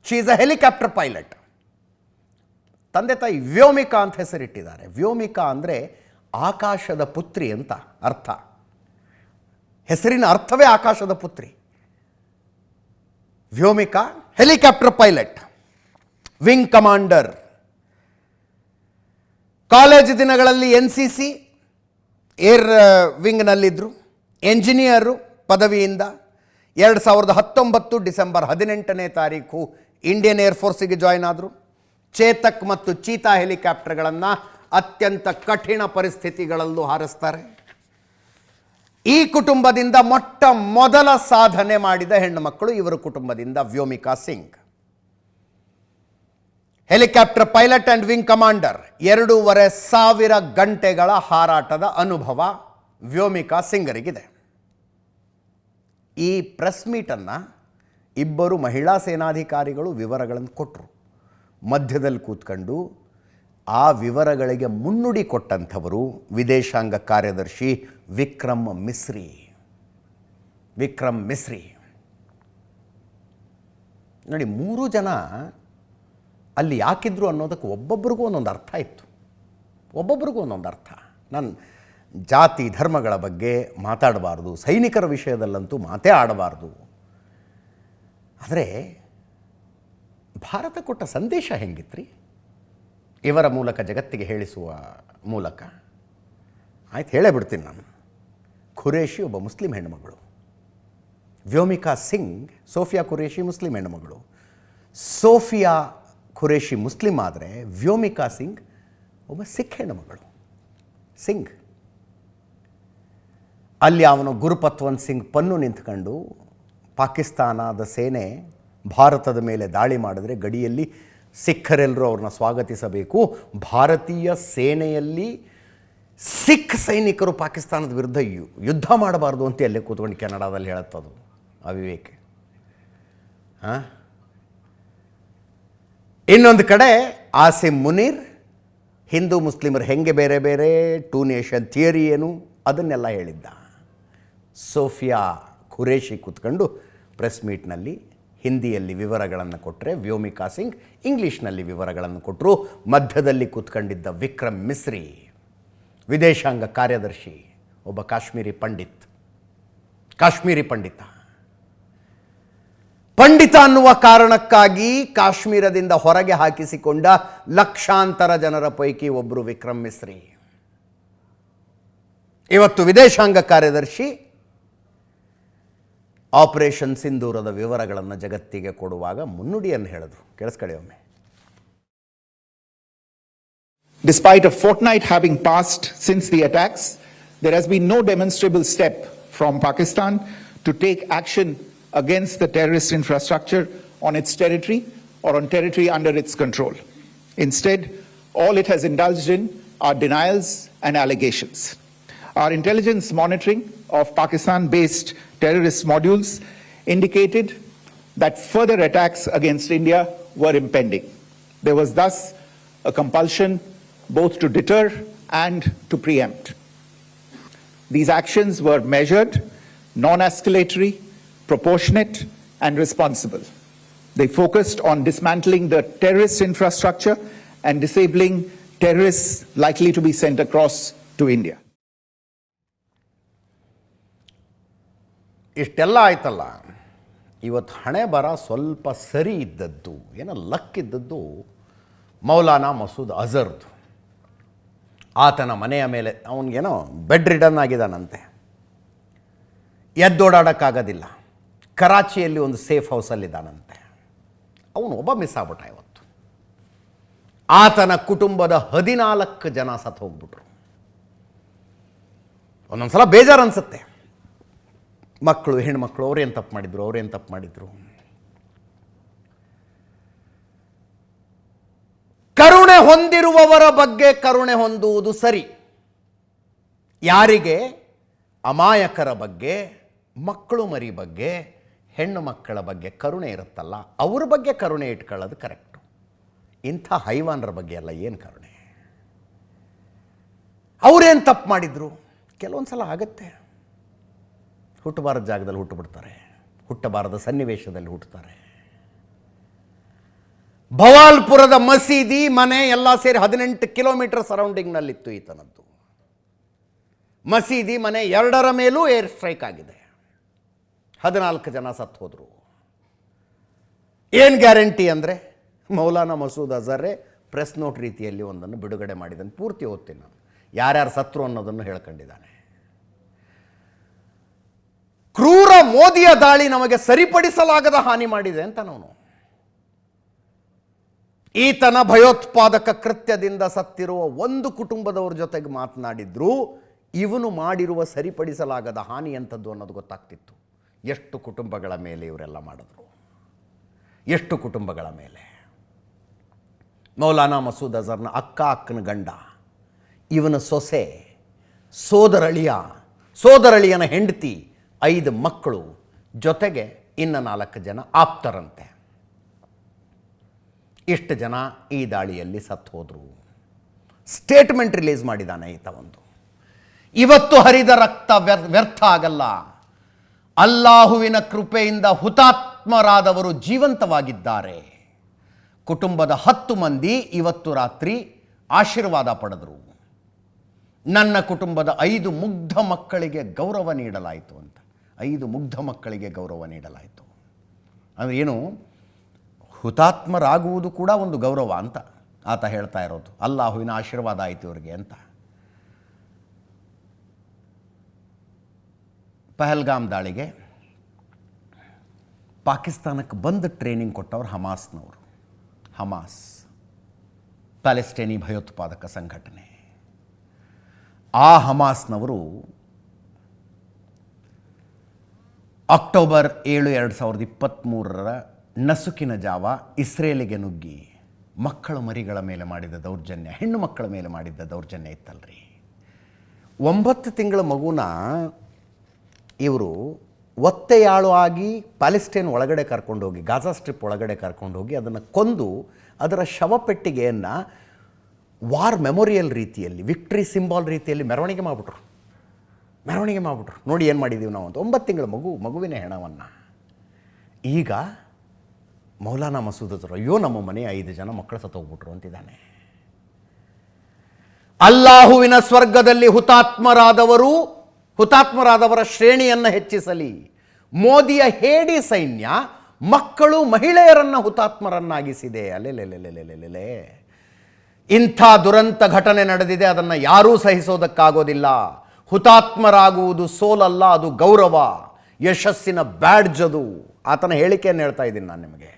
she is a helicopter pilot. ತಂದೆ ತಾಯಿ ವ್ಯೋಮಿಕಾ ಅಂತ ಹೆಸರಿಟ್ಟಿದ್ದಾರೆ. ವ್ಯೋಮಿಕಾ ಅಂದರೆ ಆಕಾಶದ ಪುತ್ರಿ ಅಂತ ಅರ್ಥ. ಹೆಸರಿನ ಅರ್ಥವೇ ಆಕಾಶದ ಪುತ್ರಿ. Vyomika helicopter pilot, wing commander. College ದಿನಗಳಲ್ಲಿ NCC ಏರ್ ವಿಂಗ್ನಲ್ಲಿದ್ದರು. ಎಂಜಿನಿಯರು ಪದವಿಯಿಂದ 2019 ಡಿಸೆಂಬರ್ 18ನೇ ತಾರೀಕು ಇಂಡಿಯನ್ ಏರ್ಫೋರ್ಸಿಗೆ ಜಾಯ್ನ್ ಆದರು. ಚೇತಕ್ ಮತ್ತು ಚೀತಾ ಹೆಲಿಕಾಪ್ಟರ್ಗಳನ್ನು ಅತ್ಯಂತ ಕಠಿಣ ಪರಿಸ್ಥಿತಿಗಳಲ್ಲೂ ಹಾರಿಸ್ತಾರೆ. ಈ ಕುಟುಂಬದಿಂದ ಮೊಟ್ಟ ಮೊದಲ ಸಾಧನೆ ಮಾಡಿದ ಹೆಣ್ಣು ಮಕ್ಕಳು ಇವರ ಕುಟುಂಬದಿಂದ Vyomika Singh. Helicopter pilot and wing commander. 2,500 ಗಂಟೆಗಳ ಹಾರಾಟದ ಅನುಭವ ವ್ಯೋಮಿಕಾ ಸಿಂಗರಿಗಿದೆ. ಈ ಪ್ರೆಸ್ ಮೀಟನ್ನು ಇಬ್ಬರು ಮಹಿಳಾ ಸೇನಾಧಿಕಾರಿಗಳು ವಿವರಗಳನ್ನು ಕೊಟ್ಟರು. ಮಧ್ಯದಲ್ಲಿ ಕೂತ್ಕೊಂಡು ಆ ವಿವರಗಳಿಗೆ ಮುನ್ನುಡಿ ಕೊಟ್ಟಂಥವರು ವಿದೇಶಾಂಗ ಕಾರ್ಯದರ್ಶಿ ವಿಕ್ರಮ್ ಮಿಸ್ರಿ. ನೋಡಿ, 3 ಜನ ಅಲ್ಲಿ ಯಾಕಿದ್ರು ಅನ್ನೋದಕ್ಕೆ ಒಬ್ಬೊಬ್ರಿಗೂ ಒಂದೊಂದು ಅರ್ಥ ಇತ್ತು. ನಾನು ಜಾತಿ ಧರ್ಮಗಳ ಬಗ್ಗೆ ಮಾತಾಡಬಾರ್ದು, ಸೈನಿಕರ ವಿಷಯದಲ್ಲಂತೂ ಮಾತೇ ಆಡಬಾರ್ದು. ಆದರೆ ಭಾರತ ಕೊಟ್ಟ ಸಂದೇಶ ಹೆಂಗಿತ್ರಿ ಇವರ ಮೂಲಕ ಜಗತ್ತಿಗೆ ಹೇಳಿಸುವ ಮೂಲಕ? ಆಯ್ತು, ಹೇಳೇ ಬಿಡ್ತೀನಿ ನಾನು. ಖುರೇಷಿ ಒಬ್ಬ ಮುಸ್ಲಿಂ ಹೆಣ್ಣುಮಗಳು. ವ್ಯೋಮಿಕಾ ಸಿಂಗ್, ಸೋಫಿಯಾ ಖುರೇಷಿ ಮುಸ್ಲಿಂ ಹೆಣ್ಣುಮಗಳು. ಸೋಫಿಯಾ ಖುರೇಷಿ ಮುಸ್ಲಿಂ ಆದರೆ ವ್ಯೋಮಿಕಾ ಸಿಂಗ್ ಒಬ್ಬ ಸಿಖ್ ಹೆಣ್ಣುಮಗಳು. ಸಿಂಗ್ ಅಲ್ಲಿ ಅವನು ಗುರುಪತ್ವಂತ್ ಸಿಂಗ್ ಪನ್ನು ನಿಂತ್ಕೊಂಡು ಪಾಕಿಸ್ತಾನದ ಸೇನೆ ಭಾರತದ ಮೇಲೆ ದಾಳಿ ಮಾಡಿದ್ರೆ ಗಡಿಯಲ್ಲಿ ಸಿಖ್ಖರೆಲ್ಲರೂ ಅವ್ರನ್ನ ಸ್ವಾಗತಿಸಬೇಕು. ಭಾರತೀಯ ಸೇನೆಯಲ್ಲಿ ಸಿಖ್ ಸೈನಿಕರು ಪಾಕಿಸ್ತಾನದ ವಿರುದ್ಧ ಯುದ್ಧ ಮಾಡಬಾರ್ದು ಅಂತ ಅಲ್ಲೇ ಕೂತ್ಕೊಂಡು ಕೆನಡಾದಲ್ಲಿ ಹೇಳುತ್ತದು ಅವಿವೇಕ. ಇನ್ನೊಂದು ಕಡೆ ಆಸಿಮ್ ಮುನೀರ್, ಹಿಂದೂ ಮುಸ್ಲಿಮರು ಹೆಂಗೆ ಬೇರೆ ಬೇರೆ, 2 ನೇಷನ್ ಥಿಯರಿ ಏನು ಅದನ್ನೆಲ್ಲ ಹೇಳಿದ್ದ. ಸೋಫಿಯಾ ಖುರೇಷಿ ಕೂತ್ಕೊಂಡು ಪ್ರೆಸ್ ಮೀಟ್ನಲ್ಲಿ ಹಿಂದಿಯಲ್ಲಿ ವಿವರಗಳನ್ನು ಕೊಟ್ಟರೆ, ವ್ಯೋಮಿಕಾ ಸಿಂಗ್ ಇಂಗ್ಲೀಷ್ನಲ್ಲಿ ವಿವರಗಳನ್ನು ಕೊಟ್ಟರು. ಮಧ್ಯದಲ್ಲಿ ಕೂತ್ಕೊಂಡಿದ್ದ ವಿಕ್ರಮ್ ಮಿಸ್ರಿ, ವಿದೇಶಾಂಗ ಕಾರ್ಯದರ್ಶಿ, ಒಬ್ಬ ಕಾಶ್ಮೀರಿ ಪಂಡಿತ ಅನ್ನುವ ಕಾರಣಕ್ಕಾಗಿ ಕಾಶ್ಮೀರದಿಂದ ಹೊರಗೆ ಹಾಕಿಸಿಕೊಂಡ ಲಕ್ಷಾಂತರ ಜನರ ಪೈಕಿ ಒಬ್ಬರು ವಿಕ್ರಮ್ ಮಿಸ್ರಿ. ಇವತ್ತು ವಿದೇಶಾಂಗ ಕಾರ್ಯದರ್ಶಿ. ಆಪರೇಷನ್ ಸಿಂಧೂರದ ವಿವರಗಳನ್ನು ಜಗತ್ತಿಗೆ ಕೊಡುವಾಗ ಮುನ್ನುಡಿಯನ್ನು ಹೇಳಿದ್ರು. ಕೇಳಿಸ್ಕೊಳ್ಳಿ ಒಮ್ಮೆ. Despite a fortnight having passed since the attacks, there has been no demonstrable step from Pakistan to take action against the terrorist infrastructure on its territory or on territory under its control. Instead, all it has indulged in are denials and allegations. Our intelligence monitoring of Pakistan-based terrorist modules indicated that further attacks against India were impending. There was thus a compulsion both to deter and to preempt. These actions were measured, non-escalatory, proportionate, and responsible. They focused on dismantling the terrorist infrastructure and disabling terrorists likely to be sent across to India. ಇಷ್ಟೆಲ್ಲ ಆಯ್ತಲ್ಲ, ಇವತ್ತು ಹಣೆ ಬರ ಸ್ವಲ್ಪ ಸರಿ ಇದ್ದದ್ದು, ಏನೋ luck ಇದ್ದದ್ದು ಮೌಲಾನಾ ಮಸೂದ್ ಅಜರ್ದು. ಆತನ ಮನೆಯ ಮೇಲೆ ಅವನಿಗೇನೋ ಬೆಡ್ ರಿಡನ್ ಆಗಿದ್ದಾನಂತೆ, ಎದ್ದೋಡಾಡೋಕ್ಕಾಗೋದಿಲ್ಲ. ಕರಾಚಿಯಲ್ಲಿ ಒಂದು ಸೇಫ್ ಹೌಸಲ್ಲಿದ್ದಾನಂತೆ. ಅವನು ಒಬ್ಬ ಮಿಸ್ ಆಗ್ಬಿಟ್ಟ ಇವತ್ತು. ಆತನ ಕುಟುಂಬದ 14 ಜನ ಸತ್ತು ಹೋಗ್ಬಿಟ್ರು. ಒಂದೊಂದು ಸಲ ಬೇಜಾರು ಅನಿಸುತ್ತೆ. ಮಕ್ಕಳು, ಹೆಣ್ಮಕ್ಳು, ಅವ್ರೇನು ತಪ್ಪು ಮಾಡಿದ್ರು. ಕರುಣೆ ಹೊಂದಿರುವವರ ಬಗ್ಗೆ ಕರುಣೆ ಹೊಂದುವುದು ಸರಿ. ಯಾರಿಗೆ ಅಮಾಯಕರ ಬಗ್ಗೆ, ಮಕ್ಕಳು ಮರಿ ಬಗ್ಗೆ, ಹೆಣ್ಣು ಮಕ್ಕಳ ಬಗ್ಗೆ ಕರುಣೆ ಇರುತ್ತಲ್ಲ, ಅವ್ರ ಬಗ್ಗೆ ಕರುಣೆ ಇಟ್ಕೊಳ್ಳೋದು ಕರೆಕ್ಟು. ಇಂಥ ಹೈವಾನರ ಬಗ್ಗೆ ಎಲ್ಲ ಏನು ಕರುಣೆ? ಅವರೇನು ತಪ್ಪು ಮಾಡಿದ್ರು? ಕೆಲವೊಂದು ಸಲ ಆಗುತ್ತೆ. ಹುಟ್ಟಬಾರದ ಜಾಗದಲ್ಲಿ ಹುಟ್ಟುಬಿಡ್ತಾರೆ, ಹುಟ್ಟಬಾರದ ಸನ್ನಿವೇಶದಲ್ಲಿ ಹುಟ್ಟುತ್ತಾರೆ. ಭವಾಲ್ಪುರದ ಮಸೀದಿ ಮನೆ ಎಲ್ಲ ಸೇರಿ 18 ಕಿಲೋಮೀಟರ್ ಸರೌಂಡಿಂಗ್ನಲ್ಲಿತ್ತು ಈತನದ್ದು. ಮಸೀದಿ ಮನೆ 2ರ ಮೇಲೂ ಏರ್ ಸ್ಟ್ರೈಕ್ ಆಗಿದೆ. 14 ಜನ ಸತ್ತು ಹೋದರು. ಏನು ಗ್ಯಾರಂಟಿ ಅಂದರೆ, ಮೌಲಾನಾ ಮಸೂದ್ ಅಜರೇ ಪ್ರೆಸ್ ನೋಟ್ ರೀತಿಯಲ್ಲಿ ಒಂದನ್ನು ಬಿಡುಗಡೆ ಮಾಡಿದ್ದಾನೆ. ಪೂರ್ತಿ ಓದ್ತೀನಿ ನಾನು, ಯಾರ್ಯಾರು ಸತ್ರು ಅನ್ನೋದನ್ನು ಹೇಳ್ಕೊಂಡಿದ್ದಾನೆ. ಕ್ರೂರ ಮೋದಿಯ ದಾಳಿ ನಮಗೆ ಸರಿಪಡಿಸಲಾಗದ ಹಾನಿ ಮಾಡಿದೆ ಅಂತ ನಾನು. ಈತನ ಭಯೋತ್ಪಾದಕ ಕೃತ್ಯದಿಂದ ಸತ್ತಿರುವ ಒಂದು ಕುಟುಂಬದವ್ರ ಜೊತೆಗೆ ಮಾತನಾಡಿದ್ರು ಇವನು ಮಾಡಿರುವ ಸರಿಪಡಿಸಲಾಗದ ಹಾನಿ ಎಂಥದ್ದು ಅನ್ನೋದು ಗೊತ್ತಾಗ್ತಿತ್ತು. ಎಷ್ಟು ಕುಟುಂಬಗಳ ಮೇಲೆ ಇವರೆಲ್ಲ ಮಾಡಿದ್ರು, ಎಷ್ಟು ಕುಟುಂಬಗಳ ಮೇಲೆ. ಮೌಲಾನಾ ಮಸೂದ್ ಅಜರ್ನ ಅಕ್ಕನ ಗಂಡ, ಇವನ ಸೊಸೆ, ಸೋದರಳಿಯನ ಹೆಂಡತಿ, 5 ಮಕ್ಕಳು, ಜೊತೆಗೆ ಇನ್ನು 4 ಜನ ಆಪ್ತರಂತೆ. ಇಷ್ಟು ಜನ ಈ ದಾಳಿಯಲ್ಲಿ ಸತ್ತು ಹೋದರು. ಸ್ಟೇಟ್ಮೆಂಟ್ ರಿಲೀಸ್ ಮಾಡಿದ್ದಾನೆ ಈತ ಒಂದು. ಇವತ್ತು ಹರಿದ ರಕ್ತ ವ್ಯರ್ಥ ಆಗಲ್ಲ. ಅಲ್ಲಾಹುವಿನ ಕೃಪೆಯಿಂದ ಹುತಾತ್ಮರಾದವರು ಜೀವಂತವಾಗಿದ್ದಾರೆ. ಕುಟುಂಬದ 10 ಮಂದಿ ಇವತ್ತು ರಾತ್ರಿ ಆಶೀರ್ವಾದ ಪಡೆದರು. ನನ್ನ ಕುಟುಂಬದ 5 ಮುಗ್ಧ ಮಕ್ಕಳಿಗೆ ಗೌರವ ನೀಡಲಾಯಿತು ಅಂತ. 5 ಮುಗ್ಧ ಮಕ್ಕಳಿಗೆ ಗೌರವ ನೀಡಲಾಯಿತು ಅಂದರೆ ಏನು? ಹುತಾತ್ಮರಾಗುವುದು ಕೂಡ ಒಂದು ಗೌರವ ಅಂತ ಆತ ಹೇಳ್ತಾ ಇರೋದು. ಅಲ್ಲಾಹುವಿನ ಆಶೀರ್ವಾದ ಆಯಿತು ಇವರಿಗೆ ಅಂತ. ಪಹಲ್ಗಾಮ್ ದಾಳಿಗೆ ಪಾಕಿಸ್ತಾನಕ್ಕೆ ಬಂದು ಟ್ರೈನಿಂಗ್ ಕೊಟ್ಟವರು ಹಮಾಸ್ನವರು. ಹಮಾಸ್ ಪ್ಯಾಲೆಸ್ಟೈನಿ ಭಯೋತ್ಪಾದಕ ಸಂಘಟನೆ. ಆ ಹಮಾಸ್ನವರು ಅಕ್ಟೋಬರ್ 7, 2023 ನಸುಕಿನ ಜಾವ ಇಸ್ರೇಲಿಗೆ ನುಗ್ಗಿ ಮಕ್ಕಳ ಮರಿಗಳ ಮೇಲೆ ಮಾಡಿದ ದೌರ್ಜನ್ಯ, ಹೆಣ್ಣು ಮಕ್ಕಳ ಮೇಲೆ ಮಾಡಿದ್ದ ದೌರ್ಜನ್ಯ ಇತ್ತಲ್ರಿ. 9 ತಿಂಗಳ ಮಗುನ ಇವರು ಒತ್ತೆಯಾಳು ಆಗಿ ಪ್ಯಾಲೆಸ್ಟೈನ್ ಒಳಗಡೆ ಕರ್ಕೊಂಡೋಗಿ, ಗಾಜಾ ಸ್ಟ್ರಿಪ್ ಒಳಗಡೆ ಕರ್ಕೊಂಡೋಗಿ ಅದನ್ನು ಕೊಂದು ಅದರ ಶವಪೆಟ್ಟಿಗೆಯನ್ನು ವಾರ್ ಮೆಮೊರಿಯಲ್ ರೀತಿಯಲ್ಲಿ, ವಿಕ್ಟ್ರಿ ಸಿಂಬಾಲ್ ರೀತಿಯಲ್ಲಿ ಮೆರವಣಿಗೆ ಮಾಡಿಬಿಟ್ರು. ನೋಡಿ ಏನು ಮಾಡಿದ್ದೀವಿ ನಾವು ಅಂತ. 9 ತಿಂಗಳ ಮಗುವಿನ ಹೆಣವನ್ನು. ಈಗ ಮೌಲಾನಾ ಮಸೂದ್ ಅಜರ್, ಅಯ್ಯೋ ನಮ್ಮ ಮನೆ 5 ಜನ ಮಕ್ಕಳು ಸತ್ತೋಗ್ಬಿಟ್ರು ಅಂತಿದ್ದಾನೆ. ಅಲ್ಲಾಹುವಿನ ಸ್ವರ್ಗದಲ್ಲಿ ಹುತಾತ್ಮರಾದವರ ಶ್ರೇಣಿಯನ್ನು ಹೆಚ್ಚಿಸಲಿ. ಮೋದಿಯ ಹೇಡಿ ಸೈನ್ಯ ಮಕ್ಕಳು ಮಹಿಳೆಯರನ್ನು ಹುತಾತ್ಮರನ್ನಾಗಿಸಿದೆ. ಅಲೆಲೆಲೆಲೆಲೆಲೆಲೆ. ಇಂಥ ದುರಂತ ಘಟನೆ ನಡೆದಿದೆ, ಅದನ್ನು ಯಾರೂ ಸಹಿಸೋದಕ್ಕಾಗೋದಿಲ್ಲ. ಹುತಾತ್ಮರಾಗುವುದು ಸೋಲಲ್ಲ, ಅದು ಗೌರವ, ಯಶಸ್ಸಿನ ಬ್ಯಾಡ್ಜ್ ಅದು. ಆತನ ಹೇಳಿಕೆಯನ್ನು ಹೇಳ್ತಾ ಇದ್ದೀನಿ ನಾನು ನಿಮಗೆ.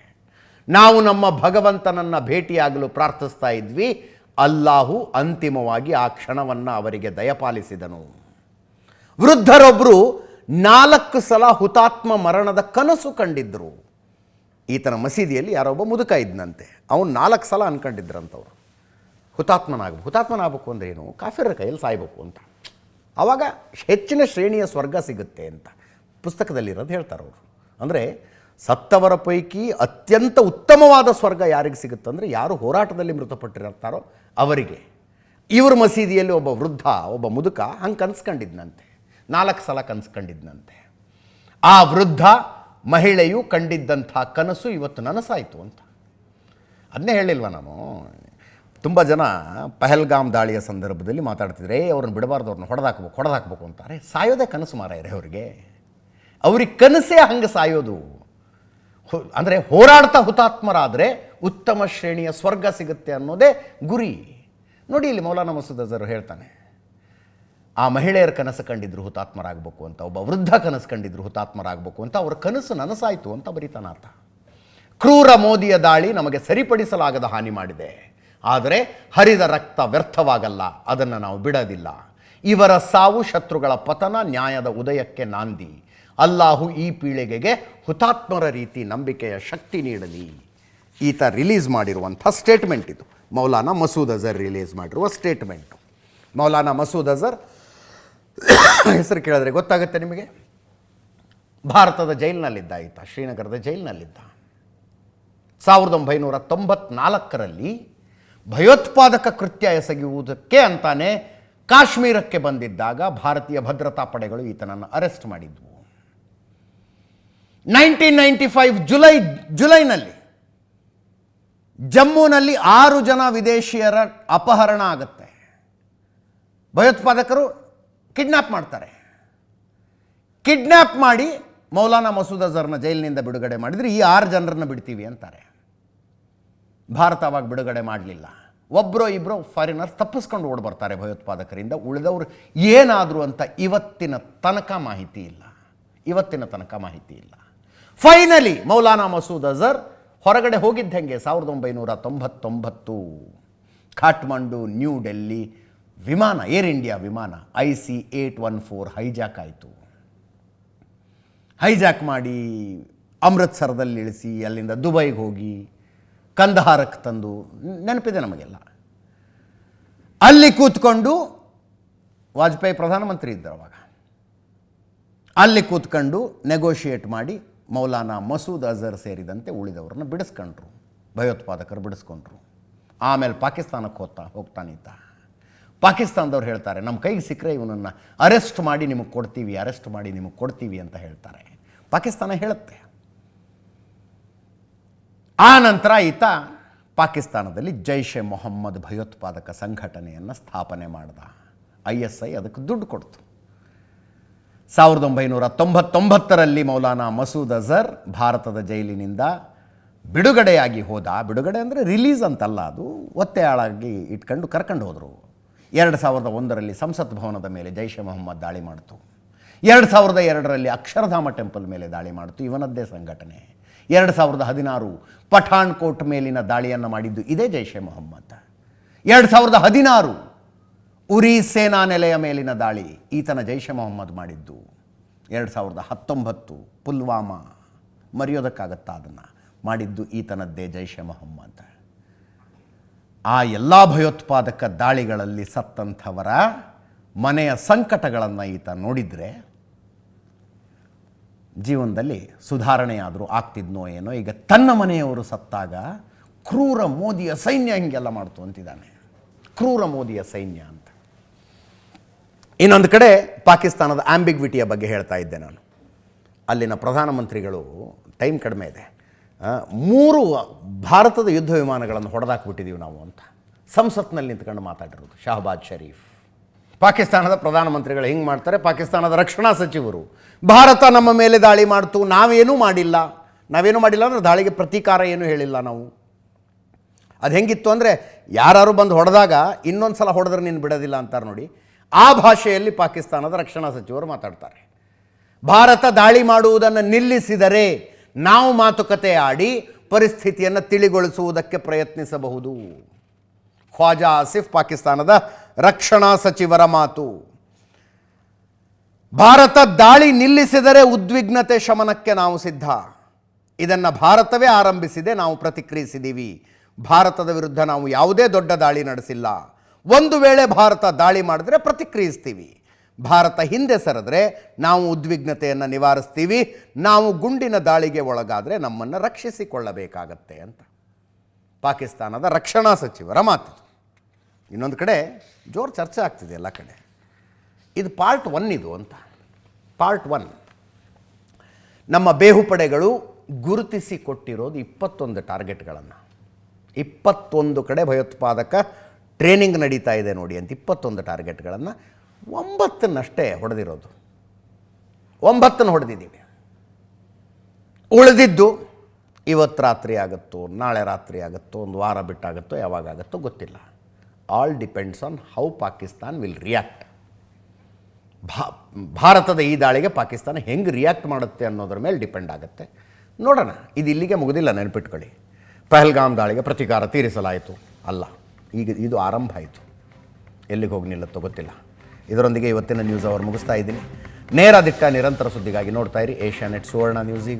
ನಾವು ನಮ್ಮ ಭಗವಂತನನ್ನು ಭೇಟಿಯಾಗಲು ಪ್ರಾರ್ಥಿಸ್ತಾ ಇದ್ವಿ. ಅಲ್ಲಾಹು ಅಂತಿಮವಾಗಿ ಆ ಕ್ಷಣವನ್ನು ಅವರಿಗೆ ದಯಪಾಲಿಸಿದನು. ವೃದ್ಧರೊಬ್ಬರು 4 ಸಲ ಹುತಾತ್ಮ ಮರಣದ ಕನಸು ಕಂಡಿದ್ದರು. ಈತನ ಮಸೀದಿಯಲ್ಲಿ ಯಾರೊಬ್ಬ ಮುದುಕ ಇದ್ದಂತೆ, ಅವನು 4 ಸಲ ಅನ್ಕೊಂಡಿದ್ರಂಥವ್ರು ಹುತಾತ್ಮನಾಗಬೇಕು ಅಂದರೆ ಏನು, ಕಾಫಿರ ಕೈಯಲ್ಲಿ ಸಾಯ್ಬೇಕು ಅಂತ. ಆವಾಗ ಹೆಚ್ಚಿನ ಶ್ರೇಣಿಯ ಸ್ವರ್ಗ ಸಿಗುತ್ತೆ ಅಂತ ಪುಸ್ತಕದಲ್ಲಿರೋದು ಹೇಳ್ತಾರೆ ಅವರು. ಅಂದರೆ ಸತ್ತವರ ಪೈಕಿ ಅತ್ಯಂತ ಉತ್ತಮವಾದ ಸ್ವರ್ಗ ಯಾರಿಗೆ ಸಿಗುತ್ತಂದರೆ ಯಾರು ಹೋರಾಟದಲ್ಲಿ ಮೃತಪಟ್ಟಿರ್ತಾರೋ ಅವರಿಗೆ. ಇವ್ರ ಮಸೀದಿಯಲ್ಲಿ ಒಬ್ಬ ವೃದ್ಧ, ಒಬ್ಬ ಮುದುಕ ಹಂಗೆ ಕನ್ಸ್ಕೊಂಡಿದ್ನಂತೆ, 4 ಸಲ ಕನ್ಸ್ಕೊಂಡಿದ್ನಂತೆ. ಆ ವೃದ್ಧ ಮಹಿಳೆಯು ಕಂಡಿದ್ದಂಥ ಕನಸು ಇವತ್ತು ನನಸಾಯಿತು ಅಂತ. ಅದನ್ನೇ ಹೇಳಿಲ್ವ ನಾನು. ತುಂಬ ಜನ ಪಹಲ್ಗಾಮ್ ದಾಳಿಯ ಸಂದರ್ಭದಲ್ಲಿ ಮಾತಾಡ್ತಿದ್ರೆ ಅವ್ರನ್ನ ಬಿಡಬಾರ್ದು, ಅವ್ರನ್ನ ಹೊಡೆದಾಕ್ಬೇಕು ಅಂತಾರೆ. ಸಾಯೋದೇ ಕನಸು ಮಾರಾಯರೆ ಅವ್ರಿಗೆ ಕನಸೇ ಹಂಗೆ ಸಾಯೋದು. ಅಂದರೆ ಹೋರಾಡ್ತಾ ಹುತಾತ್ಮರಾದರೆ ಉತ್ತಮ ಶ್ರೇಣಿಯ ಸ್ವರ್ಗ ಸಿಗುತ್ತೆ ಅನ್ನೋದೇ ಗುರಿ. ನೋಡಿ ಇಲ್ಲಿ ಮೌಲಾನಾ ಮಸೂದ್ ಅಜರ್ ಹೇಳ್ತಾನೆ, ಆ ಮಹಿಳೆಯರ ಕನಸು ಕಂಡಿದ್ರು ಹುತಾತ್ಮರಾಗಬೇಕು ಅಂತ, ಒಬ್ಬ ವೃದ್ಧ ಕನಸು ಕಂಡಿದ್ರು ಹುತಾತ್ಮರಾಗಬೇಕು ಅಂತ, ಅವರ ಕನಸು ನನಸಾಯಿತು ಅಂತ ಬರೀತಾನಾತ. ಕ್ರೂರ ಮೋದಿಯ ದಾಳಿ ನಮಗೆ ಸರಿಪಡಿಸಲಾಗದ ಹಾನಿ ಮಾಡಿದೆ, ಆದರೆ ಹರಿದ ರಕ್ತ ವ್ಯರ್ಥವಾಗಲ್ಲ, ಅದನ್ನು ನಾವು ಬಿಡೋದಿಲ್ಲ. ಇವರ ಸಾವು ಶತ್ರುಗಳ ಪತನ, ನ್ಯಾಯದ ಉದಯಕ್ಕೆ ನಾಂದಿ. ಅಲ್ಲಾಹು ಈ ಪೀಳಿಗೆಗೆ ಹುತಾತ್ಮರ ರೀತಿ ನಂಬಿಕೆಯ ಶಕ್ತಿ ನೀಡಲಿ. ಈತ ರಿಲೀಸ್ ಮಾಡಿರುವಂಥ ಸ್ಟೇಟ್ಮೆಂಟ್ ಇದು. ಮೌಲಾನಾ ಮಸೂದ್ ಅಜರ್ ರಿಲೀಸ್ ಮಾಡಿರುವ ಸ್ಟೇಟ್ಮೆಂಟು. ಮೌಲಾನಾ ಮಸೂದ್ ಅಜರ್ ಹೆಸರು ಕೇಳಿದ್ರೆ ಗೊತ್ತಾಗುತ್ತೆ ನಿಮಗೆ. ಭಾರತದ ಜೈಲಿನಲ್ಲಿದ್ದ ಈತ, ಶ್ರೀನಗರದ ಜೈಲಿನಲ್ಲಿದ್ದ. 1994ರಲ್ಲಿ ಭಯೋತ್ಪಾದಕ ಕೃತ್ಯ ಎಸಗುವುದಕ್ಕೆ ಅಂತಾನೆ ಕಾಶ್ಮೀರಕ್ಕೆ ಬಂದಿದ್ದಾಗ ಭಾರತೀಯ ಭದ್ರತಾ ಪಡೆಗಳು ಈತನನ್ನು ಅರೆಸ್ಟ್ ಮಾಡಿದ್ವು. 1995 ಜುಲೈನಲ್ಲಿ ಜಮ್ಮುನಲ್ಲಿ 6 ಜನ ವಿದೇಶಿಯರ ಅಪಹರಣ ಆಗುತ್ತೆ. ಭಯೋತ್ಪಾದಕರು ಕಿಡ್ನ್ಯಾಪ್ ಮಾಡ್ತಾರೆ. ಕಿಡ್ನ್ಯಾಪ್ ಮಾಡಿ ಮೌಲಾನಾ ಮಸೂದ್ ಅಜರ್ನ ಜೈಲಿನಿಂದ ಬಿಡುಗಡೆ ಮಾಡಿದರೆ ಈ 6 ಜನರನ್ನು ಬಿಡ್ತೀವಿ ಅಂತಾರೆ. ಭಾರತ ಅವಾಗ ಬಿಡುಗಡೆ ಮಾಡಲಿಲ್ಲ. ಒಬ್ಬರೋ ಇಬ್ಬರೋ ಫಾರಿನರ್ಸ್ ತಪ್ಪಿಸ್ಕೊಂಡು ಓಡಿ ಬರ್ತಾರೆ ಭಯೋತ್ಪಾದಕರಿಂದ. ಉಳಿದವರು ಏನಾದರೂ ಅಂತ ಇವತ್ತಿನ ತನಕ ಮಾಹಿತಿ ಇಲ್ಲ. ಫೈನಲಿ ಮೌಲಾನಾ ಮಸೂದ್ ಅಜರ್ ಹೊರಗಡೆ ಹೋಗಿದ್ದ ಹೆಂಗೆ 1999 ಖಾಟ್ಮಂಡು ನ್ಯೂ ಡೆಲ್ಲಿ ವಿಮಾನ, ಏರ್ ಇಂಡಿಯಾ ವಿಮಾನ IC-814 ಹೈಜಾಕ್ ಆಯಿತು. ಹೈಜಾಕ್ ಮಾಡಿ ಅಮೃತ್ಸರದಲ್ಲಿ ಇಳಿಸಿ ಅಲ್ಲಿಂದ ದುಬೈಗೆ ಹೋಗಿ ಕಂದಹಾರಕ್ಕೆ ತಂದು, ನೆನಪಿದೆ ನಮಗೆಲ್ಲ. ಅಲ್ಲಿ ಕೂತ್ಕೊಂಡು ವಾಜಪೇಯಿ ಪ್ರಧಾನಮಂತ್ರಿ ಇದ್ದರು ಅವಾಗ. ಅಲ್ಲಿ ಕೂತ್ಕೊಂಡು ನೆಗೋಷಿಯೇಟ್ ಮಾಡಿ ಮೌಲಾನಾ ಮಸೂದ್ ಅಜರ್ ಸೇರಿದಂತೆ ಉಳಿದವ್ರನ್ನ ಬಿಡಿಸ್ಕೊಂಡ್ರು, ಭಯೋತ್ಪಾದಕರು ಬಿಡಿಸ್ಕೊಂಡ್ರು. ಆಮೇಲೆ ಪಾಕಿಸ್ತಾನಕ್ಕೆ ಹೋಗ್ತಾನಿದ್ದ. ಪಾಕಿಸ್ತಾನದವ್ರು ಹೇಳ್ತಾರೆ, ನಮ್ಮ ಕೈಗೆ ಸಿಕ್ಕರೆ ಇವನನ್ನು ಅರೆಸ್ಟ್ ಮಾಡಿ ನಿಮಗೆ ಕೊಡ್ತೀವಿ ಅಂತ ಹೇಳ್ತಾರೆ. ಪಾಕಿಸ್ತಾನ ಹೇಳುತ್ತೆ. ಆ ನಂತರ ಈತ ಪಾಕಿಸ್ತಾನದಲ್ಲಿ ಜೈಷ್ ಎ ಮೊಹಮ್ಮದ್ ಭಯೋತ್ಪಾದಕ ಸಂಘಟನೆಯನ್ನು ಸ್ಥಾಪನೆ ಮಾಡ್ದ. ISI ಅದಕ್ಕೆ ದುಡ್ಡು ಕೊಡ್ತು. 1999ರಲ್ಲಿ ಮೌಲಾನಾ ಮಸೂದ್ ಅಜರ್ ಭಾರತದ ಜೈಲಿನಿಂದ ಬಿಡುಗಡೆಯಾಗಿ ಹೋದ. ಬಿಡುಗಡೆ ಅಂದರೆ ರಿಲೀಸ್ ಅಂತಲ್ಲ, ಅದು ಒತ್ತೆಯಾಳಾಗಿ ಇಟ್ಕೊಂಡು ಕರ್ಕೊಂಡು ಹೋದರು. 2001ರಲ್ಲಿ ಸಂಸತ್ ಭವನದ ಮೇಲೆ ಜೈಷ್ ಎ ಮೊಹಮ್ಮದ್ ದಾಳಿ ಮಾಡಿತು. 2002ರಲ್ಲಿ ಅಕ್ಷರಧಾಮ ಟೆಂಪಲ್ ಮೇಲೆ ದಾಳಿ ಮಾಡಿತು, ಇವನದ್ದೇ ಸಂಘಟನೆ. 2016 ಪಠಾಣ್ ಕೋಟ್ ಮೇಲಿನ ದಾಳಿಯನ್ನು ಮಾಡಿದ್ದು ಇದೇ ಜೈಷ್ ಎ ಮೊಹಮ್ಮದ್. 2016 ಉರಿ ಸೇನಾ ನೆಲೆಯ ಮೇಲಿನ ದಾಳಿ ಈತನ ಜೈಷ್ ಎ ಮೊಹಮ್ಮದ್ ಮಾಡಿದ್ದು. 2019 ಪುಲ್ವಾಮಾ, ಮರೆಯೋದಕ್ಕಾಗತ್ತಾ ಅದನ್ನು, ಮಾಡಿದ್ದು ಈತನದ್ದೇ ಜೈಷ್ ಎ ಮೊಹಮ್ಮದ್. ಆ ಎಲ್ಲ ಭಯೋತ್ಪಾದಕ ದಾಳಿಗಳಲ್ಲಿ ಸತ್ತಂಥವರ ಮನೆಯ ಸಂಕಟಗಳನ್ನು ಈತ ನೋಡಿದರೆ ಜೀವನದಲ್ಲಿ ಸುಧಾರಣೆಯಾದರೂ ಆಗ್ತಿದ್ನೋ ಏನೋ. ಈಗ ತನ್ನ ಮನೆಯವರು ಸತ್ತಾಗ ಕ್ರೂರ ಮೋದಿಯ ಸೈನ್ಯ ಹಿಂಗೆಲ್ಲ ಮಾಡ್ತು ಅಂತಿದ್ದಾನೆ. ಕ್ರೂರ ಮೋದಿಯ ಸೈನ್ಯ ಅಂತ. ಇನ್ನೊಂದು ಕಡೆ ಪಾಕಿಸ್ತಾನದ ಆಂಬಿಗ್ವಿಟಿಯ ಬಗ್ಗೆ ಹೇಳ್ತಾ ಇದ್ದೆ ನಾನು. ಅಲ್ಲಿನ ಪ್ರಧಾನಮಂತ್ರಿಗಳು, ಟೈಮ್ ಕಡಿಮೆ ಇದೆ, 3 ಭಾರತದ ಯುದ್ಧ ವಿಮಾನಗಳನ್ನು ಹೊಡೆದಾಕ್ಬಿಟ್ಟಿದ್ದೀವಿ ನಾವು ಅಂತ ಸಂಸತ್ನಲ್ಲಿ ನಿಂತ್ಕೊಂಡು ಮಾತಾಡಿರೋದು ಶಹಬಾಜ್ ಶರೀಫ್. ಪಾಕಿಸ್ತಾನದ ಪ್ರಧಾನಮಂತ್ರಿಗಳು ಹಿಂಗೆ ಮಾಡ್ತಾರೆ. ಪಾಕಿಸ್ತಾನದ ರಕ್ಷಣಾ ಸಚಿವರು, ಭಾರತ ನಮ್ಮ ಮೇಲೆ ದಾಳಿ ಮಾಡ್ತು, ನಾವೇನೂ ಮಾಡಿಲ್ಲ ಅಂದರೆ ದಾಳಿಗೆ ಪ್ರತೀಕಾರ ಏನೂ ಹೇಳಿಲ್ಲ ನಾವು. ಅದು ಹೆಂಗಿತ್ತು ಅಂದರೆ, ಯಾರು ಬಂದು ಹೊಡೆದಾಗ ಇನ್ನೊಂದು ಸಲ ಹೊಡೆದ್ರೆ ನೀನು ಬಿಡೋದಿಲ್ಲ ಅಂತಾರೆ ನೋಡಿ. ಆ ಭಾಷೆಯಲ್ಲಿ ಪಾಕಿಸ್ತಾನದ ರಕ್ಷಣಾ ಸಚಿವರು ಮಾತಾಡ್ತಾರೆ. ಭಾರತ ದಾಳಿ ಮಾಡುವುದನ್ನು ನಿಲ್ಲಿಸಿದರೆ ನಾವು ಮಾತುಕತೆ ಆಡಿ ಪರಿಸ್ಥಿತಿಯನ್ನು ತಿಳಿಗೊಳಿಸುವುದಕ್ಕೆ ಪ್ರಯತ್ನಿಸಬಹುದು. ಖ್ವಾಜಾ ಆಸಿಫ್ ಪಾಕಿಸ್ತಾನದ ರಕ್ಷಣಾ ಸಚಿವರ ಮಾತು. ಭಾರತ ದಾಳಿ ನಿಲ್ಲಿಸಿದರೆ ಉದ್ವಿಗ್ನತೆ ಶಮನಕ್ಕೆ ನಾವು ಸಿದ್ಧ. ಇದನ್ನು ಭಾರತವೇ ಆರಂಭಿಸಿದೆ, ನಾವು ಪ್ರತಿಕ್ರಿಯಿಸಿದ್ದೀವಿ. ಭಾರತದ ವಿರುದ್ಧ ನಾವು ಯಾವುದೇ ದೊಡ್ಡ ದಾಳಿ ನಡೆಸಿಲ್ಲ. ಒಂದು ವೇಳೆ ಭಾರತ ದಾಳಿ ಮಾಡಿದ್ರೆ ಪ್ರತಿಕ್ರಿಯಿಸ್ತೀವಿ. ಭಾರತ ಹಿಂದೆ ಸರಿದ್ರೆ ನಾವು ಉದ್ವಿಗ್ನತೆಯನ್ನು ನಿವಾರಿಸ್ತೀವಿ. ನಾವು ಗುಂಡಿನ ದಾಳಿಗೆ ಒಳಗಾದರೆ ನಮ್ಮನ್ನು ರಕ್ಷಿಸಿಕೊಳ್ಳಬೇಕಾಗತ್ತೆ ಅಂತ ಪಾಕಿಸ್ತಾನದ ರಕ್ಷಣಾ ಸಚಿವರ ಮಾತು. ಇನ್ನೊಂದು ಕಡೆ ಜೋರು ಚರ್ಚೆ ಆಗ್ತಿದೆ ಎಲ್ಲ ಕಡೆ. ಇದು ಪಾರ್ಟ್ 1 ಇದು ಅಂತ. ಪಾರ್ಟ್ 1 ನಮ್ಮ ಬೇಹುಪಡೆಗಳು ಗುರುತಿಸಿ ಕೊಟ್ಟಿರೋದು 21 ಟಾರ್ಗೆಟ್ಗಳನ್ನು. 21 ಕಡೆ ಭಯೋತ್ಪಾದಕ ಟ್ರೈನಿಂಗ್ ನಡೀತಾ ಇದೆ ನೋಡಿ ಅಂತ 21 ಟಾರ್ಗೆಟ್ಗಳನ್ನು 9 ಹೊಡೆದಿರೋದು. 9 ಹೊಡೆದಿದ್ದೀವಿ. ಉಳಿದಿದ್ದು ಇವತ್ತು ರಾತ್ರಿ ಆಗುತ್ತೋ, ನಾಳೆ ರಾತ್ರಿ ಆಗುತ್ತೋ, ಒಂದು ವಾರ ಬಿಟ್ಟಾಗುತ್ತೋ, ಯಾವಾಗಾಗುತ್ತೋ ಗೊತ್ತಿಲ್ಲ. All depends on how Pakistan will react. ಭಾರತದ ಈ ದಾಳಿಗೆ ಪಾಕಿಸ್ತಾನ ಹೆಂಗೆ ರಿಯಾಕ್ಟ್ ಮಾಡುತ್ತೆ ಅನ್ನೋದ್ರ ಮೇಲೆ ಡಿಪೆಂಡ್ ಆಗುತ್ತೆ. ನೋಡೋಣ. ಇದು ಇಲ್ಲಿಗೆ ಮುಗಿದಿಲ್ಲ, ನೆನಪಿಟ್ಕೊಳ್ಳಿ. ಪಹಲ್ಗಾಮ್ ದಾಳಿಗೆ ಪ್ರತೀಕಾರ ತೀರಿಸಲಾಯಿತು ಅಲ್ಲ, ಈಗ ಇದು ಆರಂಭ ಆಯಿತು. ಎಲ್ಲಿಗೆ ಹೋಗಿ ನಿಲ್ಲುತ್ತೋ ಗೊತ್ತಿಲ್ಲ. ಇದರೊಂದಿಗೆ ಇವತ್ತಿನ ನ್ಯೂಸ್ ಅವರ್ ಮುಗಿಸ್ತಾ ಇದ್ದೀನಿ. ನೇರ ದಿಟ್ಟ ನಿರಂತರ ಸುದ್ದಿಗಾಗಿ ನೋಡ್ತಾ ಇರಿ ಏಷ್ಯಾನೆಟ್ ಸುವರ್ಣ ನ್ಯೂಸ್. ಈಗ